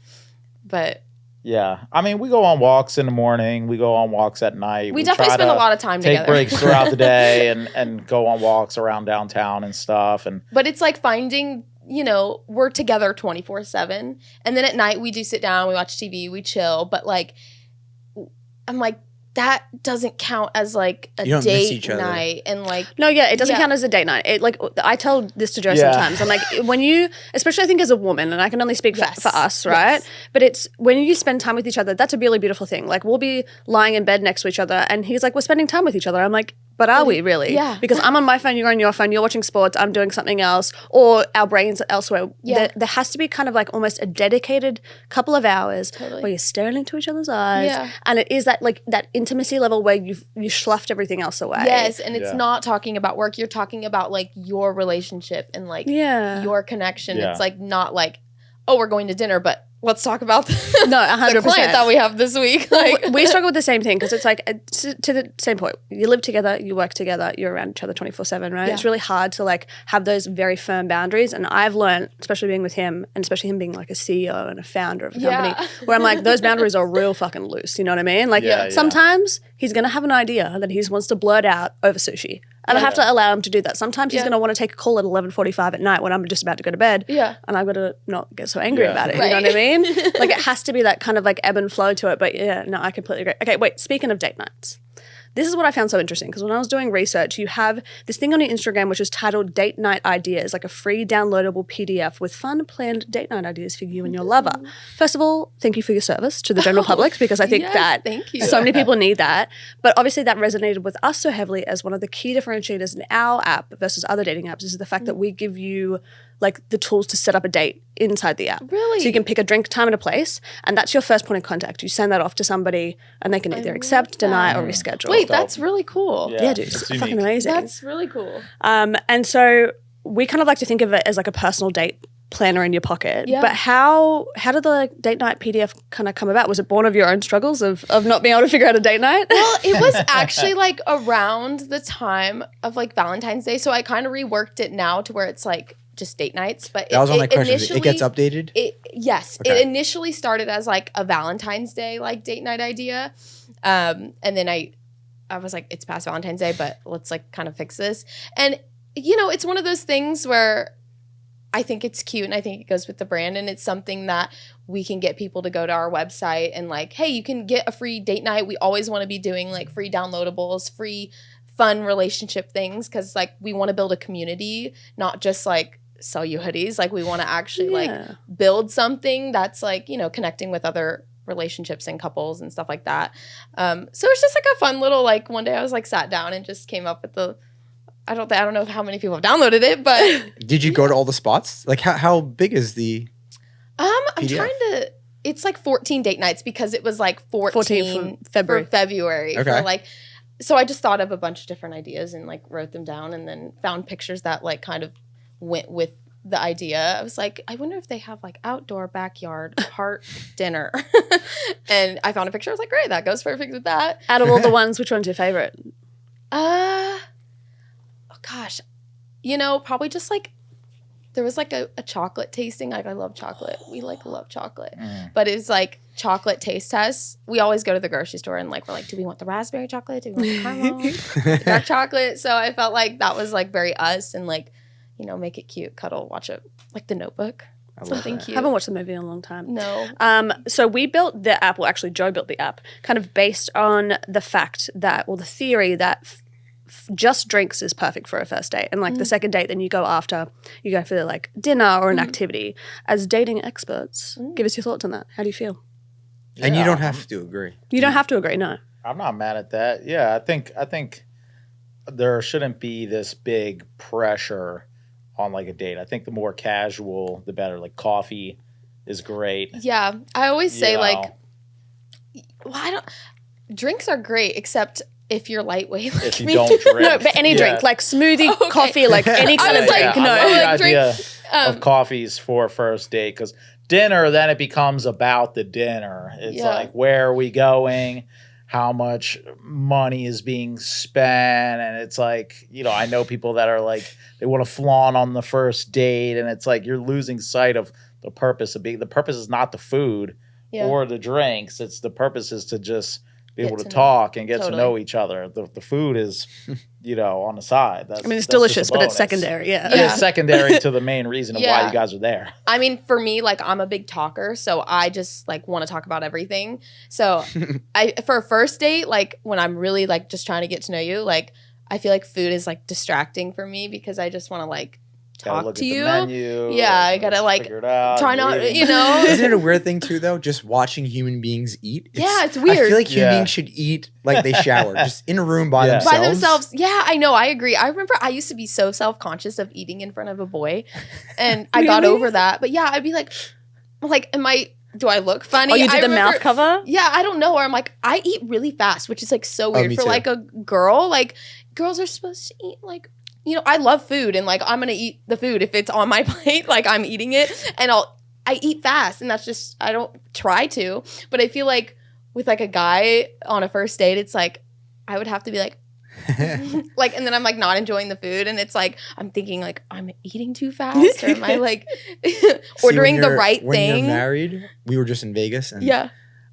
But Yeah. I mean, we go on walks in the morning. We go on walks at night. we definitely try spend a to lot of time take together. breaks throughout the day and go on walks around downtown and stuff. And But it's like finding, we're together 24/7. And then at night we do sit down, we watch TV, we chill. But like, I'm like, that doesn't count as like a You don't miss date each other. night. And like, No, yeah, it doesn't Yeah. count as a date night. It, like I tell this to Joe Yeah. sometimes. I'm like, when you, especially I think as a woman, and I can only speak Yes. for us, right? Yes. But it's when you spend time with each other, that's a really beautiful thing. Like we'll be lying in bed next to each other, and he's like, we're spending time with each other. I'm like, but are we really? Yeah. Because I'm on my phone, you're on your phone, you're watching sports, I'm doing something else, or our brains are elsewhere. Yeah. There has to be kind of like almost a dedicated couple of hours Totally. where you're staring into each other's eyes, Yeah. and it is that like that intimacy level where you sloughed everything else away. yes, and it's Yeah. not talking about work. You're talking about like your relationship and like Yeah. your connection. Yeah. It's like not like, oh, we're going to dinner, but let's talk about No, the 100%. client that we have this week. Like, we struggle with the same thing because it's like to the same point. You live together, you work together, you're around each other 24/7, right? Yeah. It's really hard to like have those very firm boundaries. And I've learned, especially being with him, and especially him being like a CEO and a founder of a company, Yeah. where I'm like, those boundaries are real fucking loose. You know what I mean? Like Yeah, yeah. sometimes he's gonna have an idea that he just wants to blurt out over sushi. And I have to allow him to do that. Sometimes he's Yeah. going to want to take a call at 11:45 at night when I'm just about to go to bed. Yeah. And I've got to not get so angry Yeah. about it. Right. You know what I mean? Like it has to be that kind of like ebb and flow to it. But yeah, no, I completely agree. Okay, wait, speaking of date nights. This is what I found so interesting because when I was doing research, you have this thing on your Instagram which is titled Date Night Ideas, like a free downloadable PDF with fun planned date night ideas for you and your lover. First of all, thank you for your service to the general public because I think yes, that thank you. so many people need that. But obviously that resonated with us so heavily as one of the key differentiators in our app versus other dating apps is the fact that we give you like the tools to set up a date inside the app. Really? So you can pick a drink, time, and a place, and that's your first point of contact. You send that off to somebody, and they can either accept, deny, or reschedule. Wait, that's really cool. yeah, dude, it's it's fucking unique. amazing. That's really cool. And so we kind of like to think of it as like a personal date planner in your pocket. Yeah. But how did the like, date night PDF kind of come about? Was it born of your own struggles of not being able to figure out a date night? Well, it was actually like around the time of like Valentine's Day. So I kind of reworked it now to where it's like just date nights. But That was on my question. initially, It gets updated? Yes. Okay. It initially started as like a Valentine's Day like date night idea. And then I was like, it's past Valentine's Day, but let's like kind of fix this. And you know, it's one of those things where I think it's cute and I think it goes with the brand and it's something that we can get people to go to our website and like, hey, you can get a free date night. We always want to be doing like free downloadables, free fun relationship things because like we want to build a community, not just like sell you hoodies. Like we want to actually like build something that's like, you know, connecting with other relationships and couples and stuff like that. So it's just like a fun little like one day I was like sat down and just came up with the I don't know how many people have downloaded it, but Did you go to all the spots? Like how big is the I'm PDF? trying to it's like 14 date nights because it was like 14 for February. for February. Okay. For like so I just thought of a bunch of different ideas and like wrote them down and then found pictures that like kind of went with the idea. I was like, I wonder if they have like outdoor backyard part dinner. And I found a picture. I was like, great, that goes perfect with that. Out of all the ones, which one's your favorite? Oh gosh, you know, probably just like there was like a chocolate tasting. Like I love chocolate. We like love chocolate, but it was like chocolate taste tests. We always go to the grocery store and like we're like, do we want the raspberry chocolate? Do we want the caramel? Dark chocolate. So I felt like that was like very us and like, you know, make it cute, cuddle, watch it like The Notebook. Something cute. I haven't watched the movie in a long time. No. So we built the app, well, actually, Joe built the app, kind of based on the fact that, or the theory that just drinks is perfect for a first date. And like the second date, then you go for like dinner or an activity. As dating experts, give us your thoughts on that. How do you feel? And you Yeah, don't have to agree. You don't have to agree, no. I'm not mad at that. Yeah, I think there shouldn't be this big pressure on like a date. I think the more casual, the better. Like coffee is great. Yeah. I always say You like, know, well, drinks are great except if you're lightweight like if you me. don't drink. No, but any Yeah. drink, like smoothie, Okay. coffee, like any kind of was like, drink. I No. love the Like drink- idea Um, of coffees for a first date because dinner, then it becomes about the dinner. It's Yeah. like, where are we going? How much money is being spent? And it's like, you know, I know people that are like, they want to flaunt on the first date. And it's like, you're losing sight of the purpose of being, the purpose is not the food Yeah. or the drinks. It's the purpose is to just be able to to know. talk and get to Totally. know each other. The food is, on the side. That's, I mean, it's that's just a delicious, but it's bonus. secondary. Yeah. It is secondary to the main reason of why Yeah. you guys are there. I mean, for me, like I'm a big talker, so I just like want to talk about everything. So for a first date, like when I'm really like just trying to get to know you, like I feel like food is like distracting for me because I just want to like Gotta talk look to at the you. menu, Yeah, I gotta like figure it out, try and not, eating. Isn't it a weird thing too, though? Just watching human beings eat. Yeah, it's I weird. feel like human Yeah. beings should eat like they shower, just in a room by Yeah. themselves. By themselves. Yeah, I know. I agree. I remember I used to be so self-conscious of eating in front of a boy, and I got Really? over that. But yeah, I'd be like, do I look funny? Oh, you did I the remember- mouth cover? Yeah, I don't know. Or I'm like, I eat really fast, which is like so weird me for too. like a girl. Like girls are supposed to eat like, I love food and like I'm gonna eat the food if it's on my plate. Like I'm eating it, and I eat fast, and that's just I don't try to. But I feel like with like a guy on a first date, it's like I would have to be like. Like, and then I'm like not enjoying the food, and it's like I'm thinking like I'm eating too fast, or am I like ordering the right when thing? You're married, we were just in Vegas, and Yeah.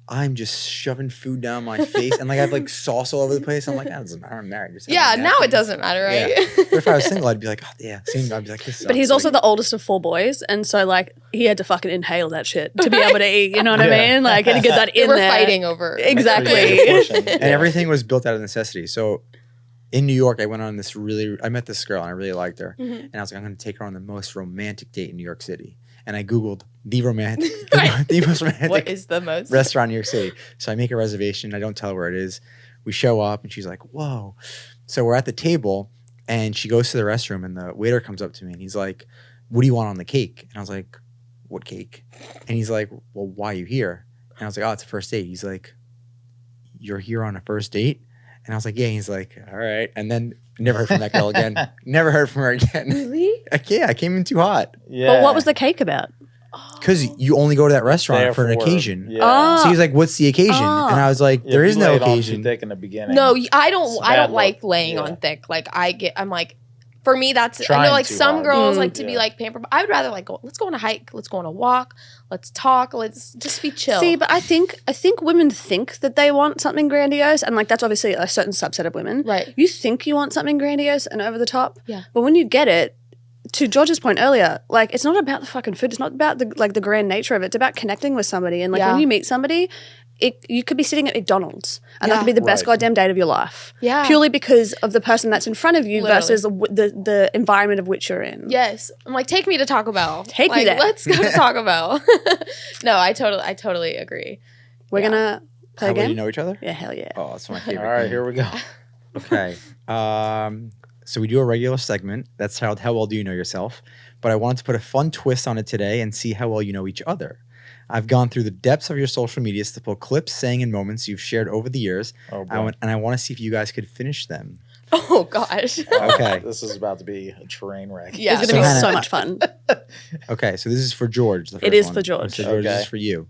I'm just shoving food down my face, and like I have like sauce all over the place. I'm like, that doesn't matter. I'm married. Just have Yeah, a now napkin." it doesn't matter, right? Yeah. But if I was single, I'd be like, oh, yeah, same. I'd be like, this. But he's sucks. also Like, the oldest of 4 boys, and so like he had to fucking inhale that shit to be able to eat. You know what I Yeah. mean? Like, and get that They in were there. fighting over Exactly. Portion. and everything was built out of necessity. So in New York, I went on this I met this girl and I really liked her. Mhm. And I was like, I'm going to take her on the most romantic date in New York City. And I Googled the most romantic What is the most? restaurant in New York City. So I make a reservation. I don't tell her where it is. We show up and she's like, whoa. So we're at the table and she goes to the restroom and the waiter comes up to me and he's like, what do you want on the cake? And I was like, what cake? And he's like, well, why are you here? And I was like, oh, it's a first date. He's like, you're here on a first date? And I was like, yeah. He's like, all right. And then never heard from that girl again. Never heard from her again. Really? Yeah, I came in too hot. Yeah. But what was the cake about? Because you only go to that restaurant There for an for- occasion. Yeah. Oh. So he was like, what's the occasion? Oh. And I was like, Yeah, there if is you no laid on too occasion. thick in the beginning. No, I It's don't. a I bad don't like look. laying Yeah. on thick. Like I'm like, for me that's. I Trying know like too some hard. girls like to be Yeah. like pampered. But I would rather like let's go on a hike. Let's go on a walk. Let's talk. Let's just be chill. See, but I think women think that they want something grandiose, and like that's obviously a certain subset of women. Right. You think you want something grandiose and over the top. Yeah. But when you get it, to George's point earlier, like it's not about the fucking food. It's not about the grand nature of it. It's about connecting with somebody. And like Yeah. when you meet somebody, you could be sitting at McDonald's and that Yeah. could be the best Right. goddamn date of your life. Yeah. Purely because of the person that's in front of you Literally. versus the environment of which you're in. Yes. I'm like, take me to Taco Bell. Take me Like, there. Let's go to Taco Bell. No, I totally agree. We're Yeah. gonna play How a well game. you know each other? Yeah, hell yeah. Oh, that's my All favorite. right, game. here we go. Okay. So we do a regular segment that's titled How Well Do You Know Yourself? But I wanted to put a fun twist on it today and see how well you know each other. I've gone through the depths of your social medias to pull clips, saying, and moments you've shared over the years. Oh, boy. I want to see if you guys could finish them. Oh gosh. Okay. This is about to be a train wreck. Yeah. It's gonna So be so Hannah- much fun. Okay, so this is for George. The It first is one. for George. So George, this Okay. is for you.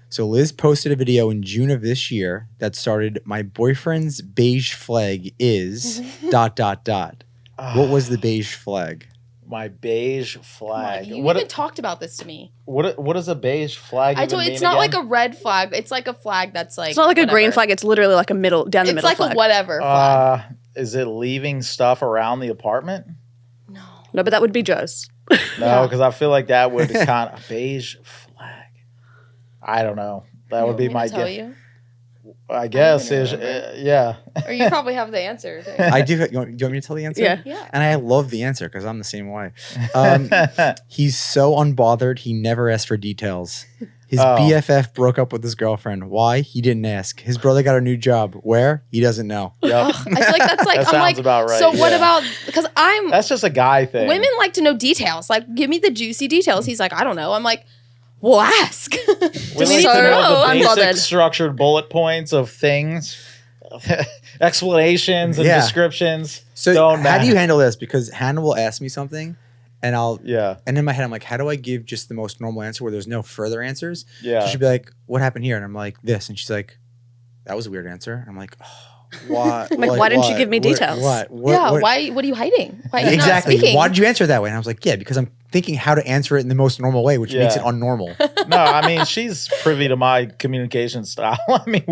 So Liz posted a video in June of this year that started, "My boyfriend's beige flag is ... What was the beige flag? My beige flag? You What even talked about this to me. what is a beige flag? I even told you mean it's not again? like a red flag. It's like a flag that's like. It's not like a green whatever. flag. It's literally like a middle down the It's middle like flag. a whatever flag. Is it leaving stuff around the apartment? No. No, but that would be Joe's. No, Yeah. because I feel like that would kind of beige flag. I don't know. That would be You want me my to tell guess. you? I guess even is remember. yeah. Or you probably have the answer. I do. Do you want me to tell the answer? Yeah. Yeah. And I love the answer because I'm the same way. He's so unbothered, he never asked for details. His Oh. BFF broke up with his girlfriend. Why? He didn't ask. His brother got a new job. Where? He doesn't know. Yep. I feel like that's like That I'm sounds like about right, so what yeah. about because I'm That's just a guy thing. women like to know details. Like give me the juicy details. He's like, I don't know. I'm like, well ask. We Do like need to to know know? the basic Unbothered. structured bullet points of things, explanations and Yeah. descriptions. So don't how do you matter. handle this? Because Hannah will ask me something and Yeah, and in my head I'm like, how do I give just the most normal answer where there's no further answers? yeah. So she'll be like, what happened here? And I'm like, this. And she's like, that was a weird answer. And I'm like, oh, why? Like, why didn't you give me What- details? What? yeah, what- why what are you hiding? Why are you Exactly. not speaking? Why did you answer it that way? And I was like, yeah, because I'm thinking how to answer it in the most normal way, which makes it Yeah. unnormal. No, I mean, she's privy to my communication style. I mean,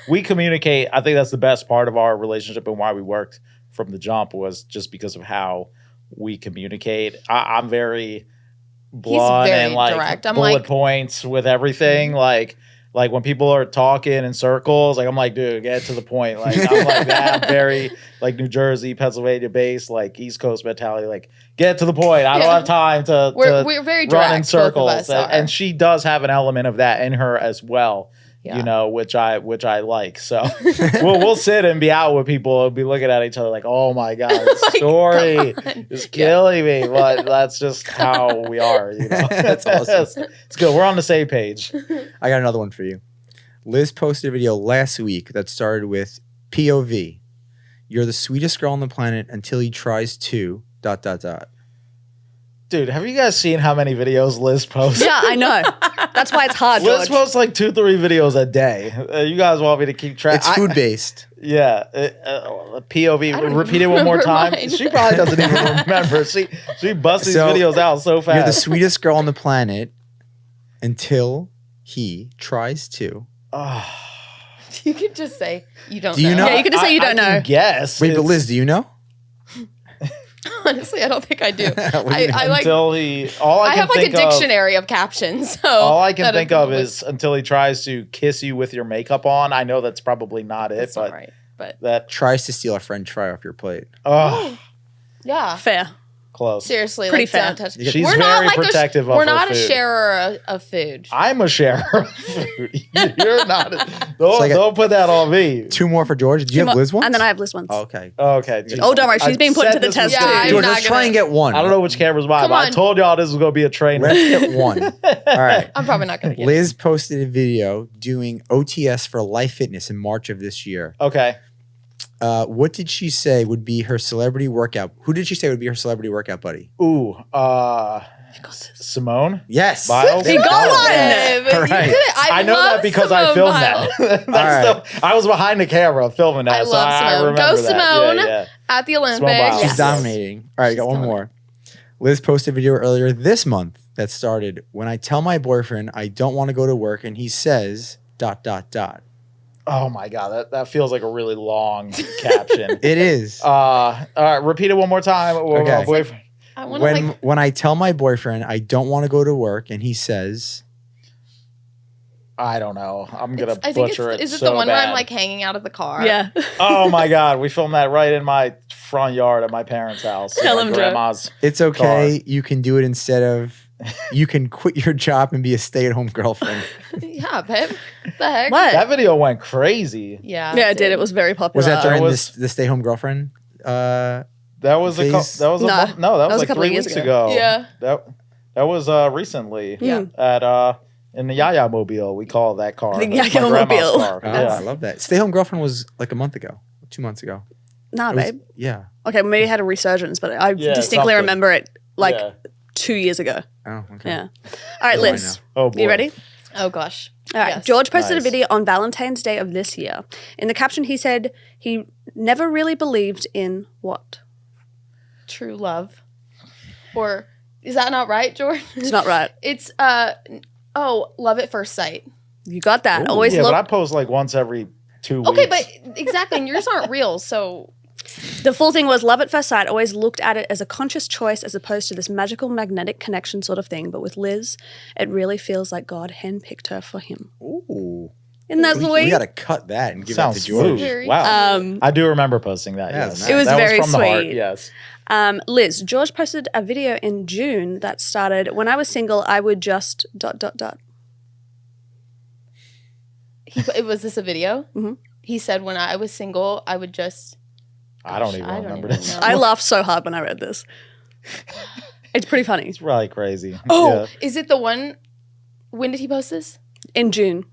we communicate. I think that's the best part of our relationship and why we worked from the jump was just because of how we communicate. I'm very blunt very and like direct. I'm bullet like- points with everything. Like when people are talking in circles, like I'm like, dude, get to the point. Like I'm like that. I'm very like New Jersey, Pennsylvania based, like East Coast mentality. Like get to the point. I don't have time to We're very run in direct, both of circles. us are. And she does have an element of that in her as well. Yeah. You know, which I like. So we'll sit and be out with people and be looking at each other like, oh my God, this story is killing me. But that's just how we are. You know? That's awesome. It's good. We're on the same page. I got another one for you. Liz posted a video last week that started with POV. You're the sweetest girl on the planet until he tries to ... Dude, have you guys seen how many videos Liz posts? Yeah, I know. That's why it's hard, Liz George. posts like 2-3 videos a day. You guys want me to keep track? It's food based. Yeah, POV. I don't Repeat it one more remember time. mine. She probably doesn't even remember. She busts these So, videos out so fast. You're the sweetest girl on the planet until he tries to. You could just say you don't Do you know? Yeah, you could just say you don't know. Yes. Wait, but Liz, do you know? Honestly, I don't think I do. What do you I like. until he. All I, I can have like a think of. dictionary of captions. So All I can that think is of probably- is until he tries to kiss you with your makeup on. I know that's probably not it, that's but not right. But that. Tries to steal a French fry off your plate. Oh, yeah, Fair. close. seriously, Pretty like, fair. don't touch. She's We're not very like protective of We're her not a food. sharer of food. I'm a sharer of food. You're not. Don't, like don't put that on me. 2 more for George. Do you have Liz ones? And then I have Liz ones. Oh, okay. Okay. geez. Oh, don't worry. She's I being put said to the this was test Yeah, gonna I'm be- George, not let's try gonna- and get one. I don't know which camera's mine, Come but I on. told y'all this was going to be a train Let's wreck. get one. All right. I'm probably not gonna get it. Liz posted a video doing OTS for Life Fitness in March of this year. Okay. What did she say would be her celebrity workout? Who did she say would be her celebrity workout buddy? Ooh. Simone? Yes. Biles? You got one! Babe, All you right. did it. I know love that because Simone I filmed Biles. that. right. I was behind the camera filming that. I so love I Simone. remember Go that. Simone. Yeah. At the Olympics. Biles. She's Yes. dominating. All right, I got She's one more. Liz posted a video earlier this month that started, when I tell my boyfriend I don't want to go to work and he says ... Oh my God. That feels like a really long caption. It is. All right. Repeat it one more time. Okay. Boyfriend. I want to like. When I tell my boyfriend I don't want to go to work and he says... I don't know. I'm going to I think butcher it. Is it so the one where bad. I'm like hanging out of the car? Yeah. Oh my God. We filmed that right in my front yard at my parents' house. Tell my him, Joe. grandma's. It's okay. You can do it instead of... You can quit your job and be a stay-at-home girlfriend. Yeah, babe. What the heck? What? That video went crazy. Yeah. Yeah, it did. It was very popular. Was that during was- the stay-home girlfriend? That was a Phase? that was a No, month, no, that was a like couple 3 of years weeks ago. ago. Yeah. That was recently. Yeah. At in the Yaya Mobile, we call that car. The That's my Yaya grandma's Mobile. car. Oh, Yeah. I love that. Stay-home girlfriend was like a month ago, 2 months ago. Nah, It was- babe. Yeah. Okay, maybe it had a resurgence, but I Yeah, distinctly something. remember it like Yeah. 2 years ago. Oh, okay. Yeah. All right, What do I Liz. Oh boy. You ready? Oh gosh. All right. Yes. George posted Nice. a video on Valentine's Day of this year. In the caption, he said he never really believed in what? True love. Or is that not right, George? It's not right. It's love at first sight. You got that. Ooh, Always yeah, look. but I post like once every 2 weeks. Okay, but exactly, and yours aren't real, so The full thing was love at first sight. Always looked at it as a conscious choice as opposed to this magical magnetic connection sort of thing. But with Liz, it really feels like God handpicked her for him. Ooh. Isn't that We sweet? got to cut that and give sounds that to George. smooth. Very- Wow. I do remember posting that. Yeah, Yes, nice. It was that very was from the heart. sweet. Yes. Liz, George posted a video in June that started, when I was single, I would just ... was this a video? Mhm. He said when I was single, I would just. I don't Gosh, even I don't remember even this. know. I laughed so hard when I read this. It's pretty funny. It's really crazy. Oh, Yeah. is it the one? When did he post this? In June.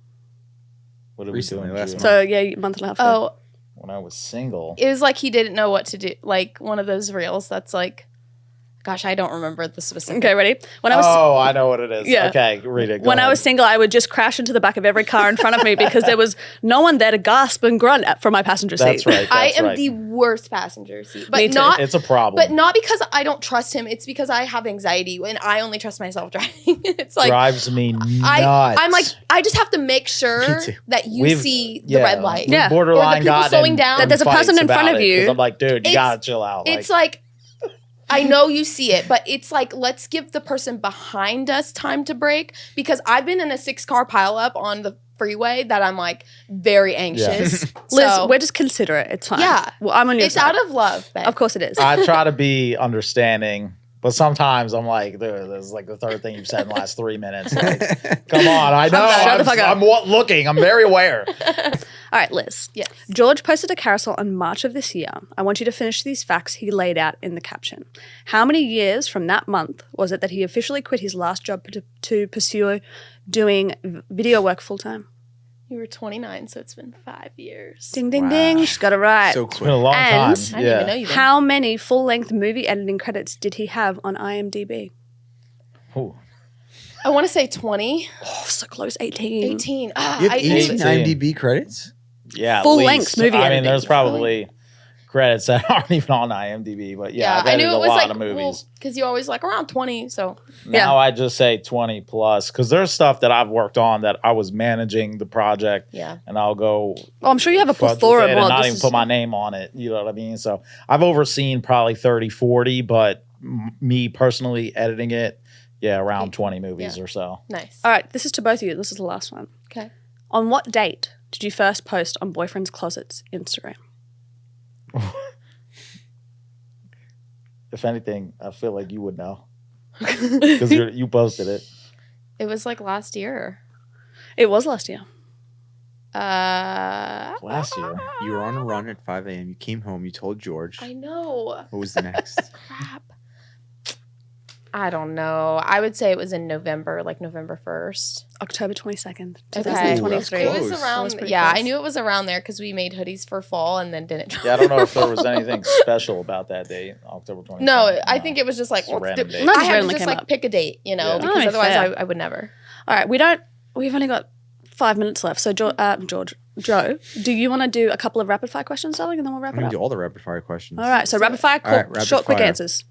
What did Recently, we do in last June? month. So, yeah, a month and a half ago. Oh, When I was single. it was like he didn't know what to do. Like one of those reels that's like, Gosh, I don't remember the specific. Okay, ready? When I know what it is. Yeah. Okay, read it. Go When I ahead. was single, I would just crash into the back of every car in front of me because there was no one there to gasp and grunt from my passenger seat. That's right. I That's am right. the worst passenger seat, but Me too. not. It's a problem. But not because I don't trust him. It's because I have anxiety and I only trust myself driving. It's like drives me nuts. I'm like I just have to make sure too. that you We've- see the red light. Yeah. We've borderline Or the people gotten slowing down. That there's a person fights in front about of it, you. 'cause I'm like, dude, you It's- gotta chill out. It's like I know you see it, but it's like let's give the person behind us time to brake because I've been in a 6-car pileup on the freeway that I'm like very anxious. Liz, So, we're just considerate. It's fine. Yeah. Well, I'm on your it's side. out of love, babe. Of course it is. I try to be understanding, but sometimes I'm like, dude, this is like the third thing you've said in the last 3 minutes. Like, come on, I know. Shut the fuck up. I'm looking. I'm very aware. All right, Liz. Yes. George posted a carousel in March of this year. I want you to finish these facts he laid out in the caption. How many years from that month was it that he officially quit his last job to pursue doing video work full time? You were 29, so it's been 5 years. Ding, ding, Wow. ding. She's got it right. So It's been a quick. long And- time. I didn't even know you did. How many full-length movie editing credits did he have on IMDb? Ooh. I want to say 20, Oh, so close. 18. 18. You have I 18 18. IMDb credits? Yeah, at Full least. length movie I mean, editing. there's probably credits that aren't even on IMDb, but yeah, I've I edited knew it a was lot like of movies. because you always like around 20. So Now I just say 20 plus because there's stuff that I've worked on that I was managing the project, yeah, and I'll go. Well, I'm sure you have a fudge with plethora it and more. not This even is- put my name on it. You know what I mean? So I've overseen probably 30, 40, but me personally editing it, yeah, around 20 movies or so. nice. All right, this is to both of you. This is the last one. Okay. On what date did you first post on Boyfriend's Closet's Instagram? If anything, I feel like you would know because you posted it. It was like last year. It was last year. Last year. You were on a run at 5 a.m. You came home. You told George. I know. What was the next? Crap. I don't know. I would say it was in November, like November 1st. October 22nd, Okay. 2023. It Close. was That was around. pretty Yeah, close. I knew it was around there because we made hoodies for fall and then didn't. Yeah, I don't know if there was anything special about that date, October 22nd. No, I think it was just like It's a random date. Not I just had to randomly just came like up. pick a date, you know, Yeah. because Oh, otherwise fair. I would never. All right, we've only got 5 minutes left. So, Joe, do you want to do a couple of rapid fire questions, darling, and then we'll wrap I'm it going up? to do all the rapid fire questions. All right, so rapid fire, All right, rapid short, quick fire. answers.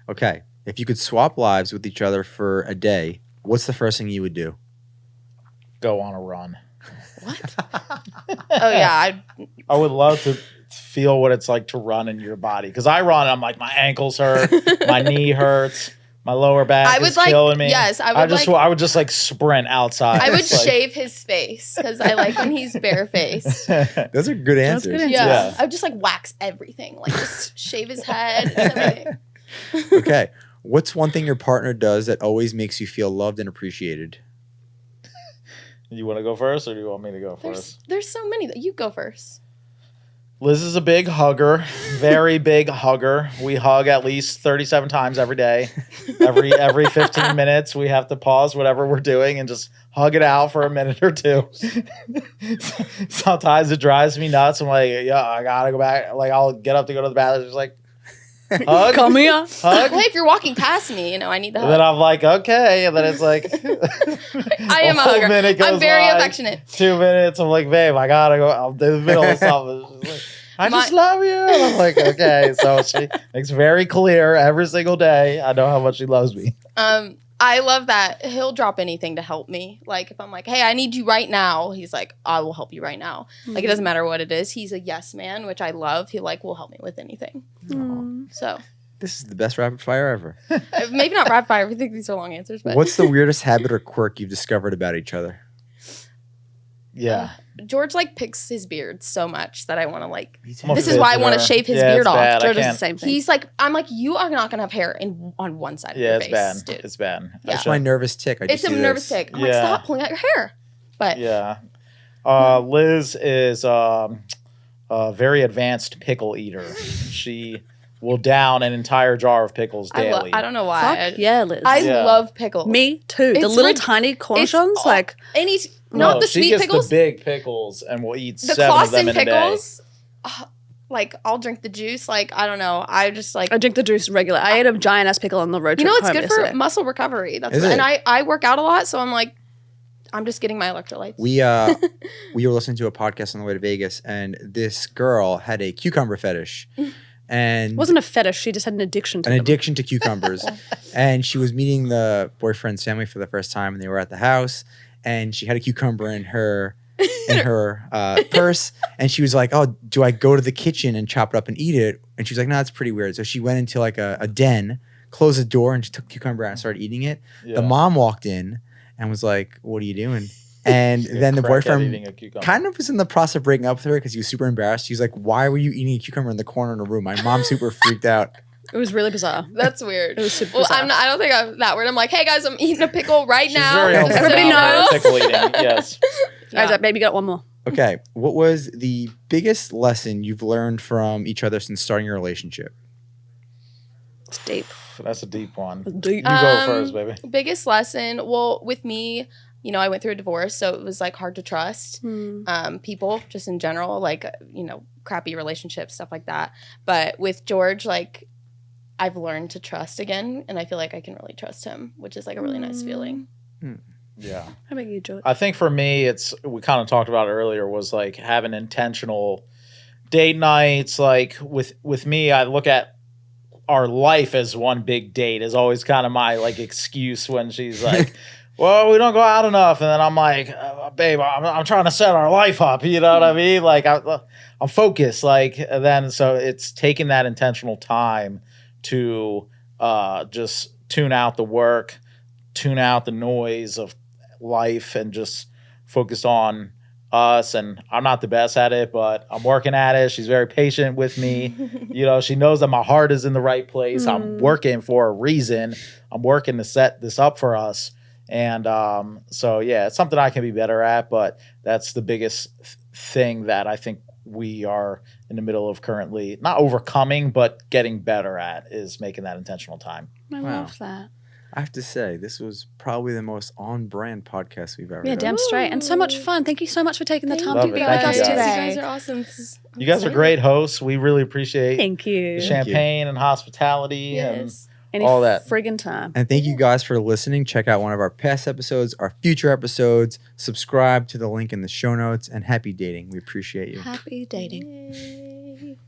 Okay. If you could swap lives with each other for a day, what's the first thing you would do? Go on a run. Oh yeah, I would love to feel what it's like to run in your body because I run. I'm like my ankles hurt, my knee hurts, my lower back I would is like. killing me. Yes, I would just like sprint outside. I would It's like- shave his face because I like when he's barefaced. Those are good That's answers. good Yeah. Yeah. I would just like wax everything, like just shave his head and everything. Okay. What's one thing your partner does that always makes you feel loved and appreciated? You want to go first, or do you want me to go first? There's so many that you go first. Liz is a big hugger, very big hugger. We hug at least 37 times every day. Every 15 minutes, we have to pause whatever we're doing and just hug it out for a minute or two. Sometimes it drives me nuts. I'm like, yeah, I gotta go back. Like, I'll get up to go to the bathroom. Just like, hug, Come here. hug. Hey, if you're walking past me, I need the And then hug. I'm like, okay. And then it's like, I am a whole hugger. minute I'm goes very by. affectionate. 2 minutes. I'm like, babe, I gotta go. I'm in the middle of something. It's just like, I just love you. And I'm like, okay. So she makes very clear every single day. I know how much she loves me. I love that he'll drop anything to help me. Like if I'm like, hey, I need you right now, he's like, I will help you right now. Like it doesn't matter what it is. He's a yes man, which I love. He like will help me with anything. So This is the best rapid fire ever. maybe not rapid fire. I think these are long answers, but What's the weirdest habit or quirk you've discovered about each other? Yeah. George like picks his beard so much that I want to like. I'm a This is why I want to fidgeter. shave his Yeah, beard it's off. bad. I Joe does the can't- same thing. He's like, I'm like, you are not gonna have hair on one side Yeah, of it's your bad. face, dude. It's bad. I Yeah. It's my nervous tick. I It's just a do nervous this. tick. I'm like, Yeah. stop pulling out your hair. But Yeah. Liz is a very advanced pickle eater. She will down an entire jar of pickles daily. I don't know why. Fuck yeah, Liz. I Yeah. love pickles. Me too. The It's little rid- tiny It's cornichons, all- like Any No, not the she sweet gets pickles. the big pickles and will eat The 7 of them Clausen in a day. pickles. like I'll drink the juice. Like I don't know. I just like I drink the juice regular. I ate a giant ass pickle on the road you trip know it's home good yesterday. for muscle recovery. That's Is what, it? and I work out a lot, so I'm like I'm just getting my electrolytes. We were listening to a podcast on the way to Vegas, and this girl had a cucumber fetish, and It wasn't a fetish. She just had an addiction to an them. addiction to cucumbers. And she was meeting the boyfriend's family for the first time, and they were at the house, and she had a cucumber in her purse, and she was like, "Oh, do I go to the kitchen and chop it up and eat it?" And she was like, "No, that's pretty weird." So she went into like a den, closed the door, and she took the cucumber out and started eating it. Yeah. The mom walked in and was like, "What are you doing?" And then the Crackhead boyfriend eating a cucumber. kind of was in the process of breaking up with her because he was super embarrassed. He was like, "Why were you eating a cucumber in the corner of the room?" My mom super freaked out. It was really bizarre. That's weird. It was super Well, bizarre. I don't think I'm that weird. I'm like, hey guys, I'm eating a pickle right She's now. very open Everybody about her knows. pickle eating. Yes. Guys, that baby got one more. Okay, what was the biggest lesson you've learned from each other since starting your relationship? It's deep. That's a deep one. Deep. You go first, baby. Biggest lesson. Well, with me, you know, I went through a divorce, so it was like hard to trust people just in general, like, you know, crappy relationships, stuff like that. But with George, like, I've learned to trust again, and I feel like I can really trust him, which is like a really nice feeling. Yeah. How about you, George? I think for me, we kind of talked about it earlier, was like having intentional date nights. Like with me, I look at our life as one big date is always kind of my like excuse when she's like, well, we don't go out enough. And then I'm like, babe, I'm trying to set our life up. You know what I mean? Like I'm focused. Like, and then, so it's taking that intentional time to just tune out the work, tune out the noise of life, and just focus on us. And I'm not the best at it, but I'm working at it. She's very patient with me. You know, she knows that my heart is in the right place. I'm working for a reason. I'm working to set this up for us. And so, yeah, it's something I can be better at, but that's the biggest thing that I think we are in the middle of currently, not overcoming, but getting better at, is making that intentional time. I love that. I have to say, this was probably the most on-brand podcast we've ever Yeah, done. damn straight. And so much fun. Thank you so much for taking the time Love to it. be with Thank us you, guys. You today. guys are awesome. You guys are great hosts. We really appreciate Thank you. the champagne and hospitality Yes. Any all that. friggin' time. And thank you guys for listening. Check out one of our past episodes, our future episodes. Subscribe to the link in the show notes, and happy dating. We appreciate you. Happy dating. Yay.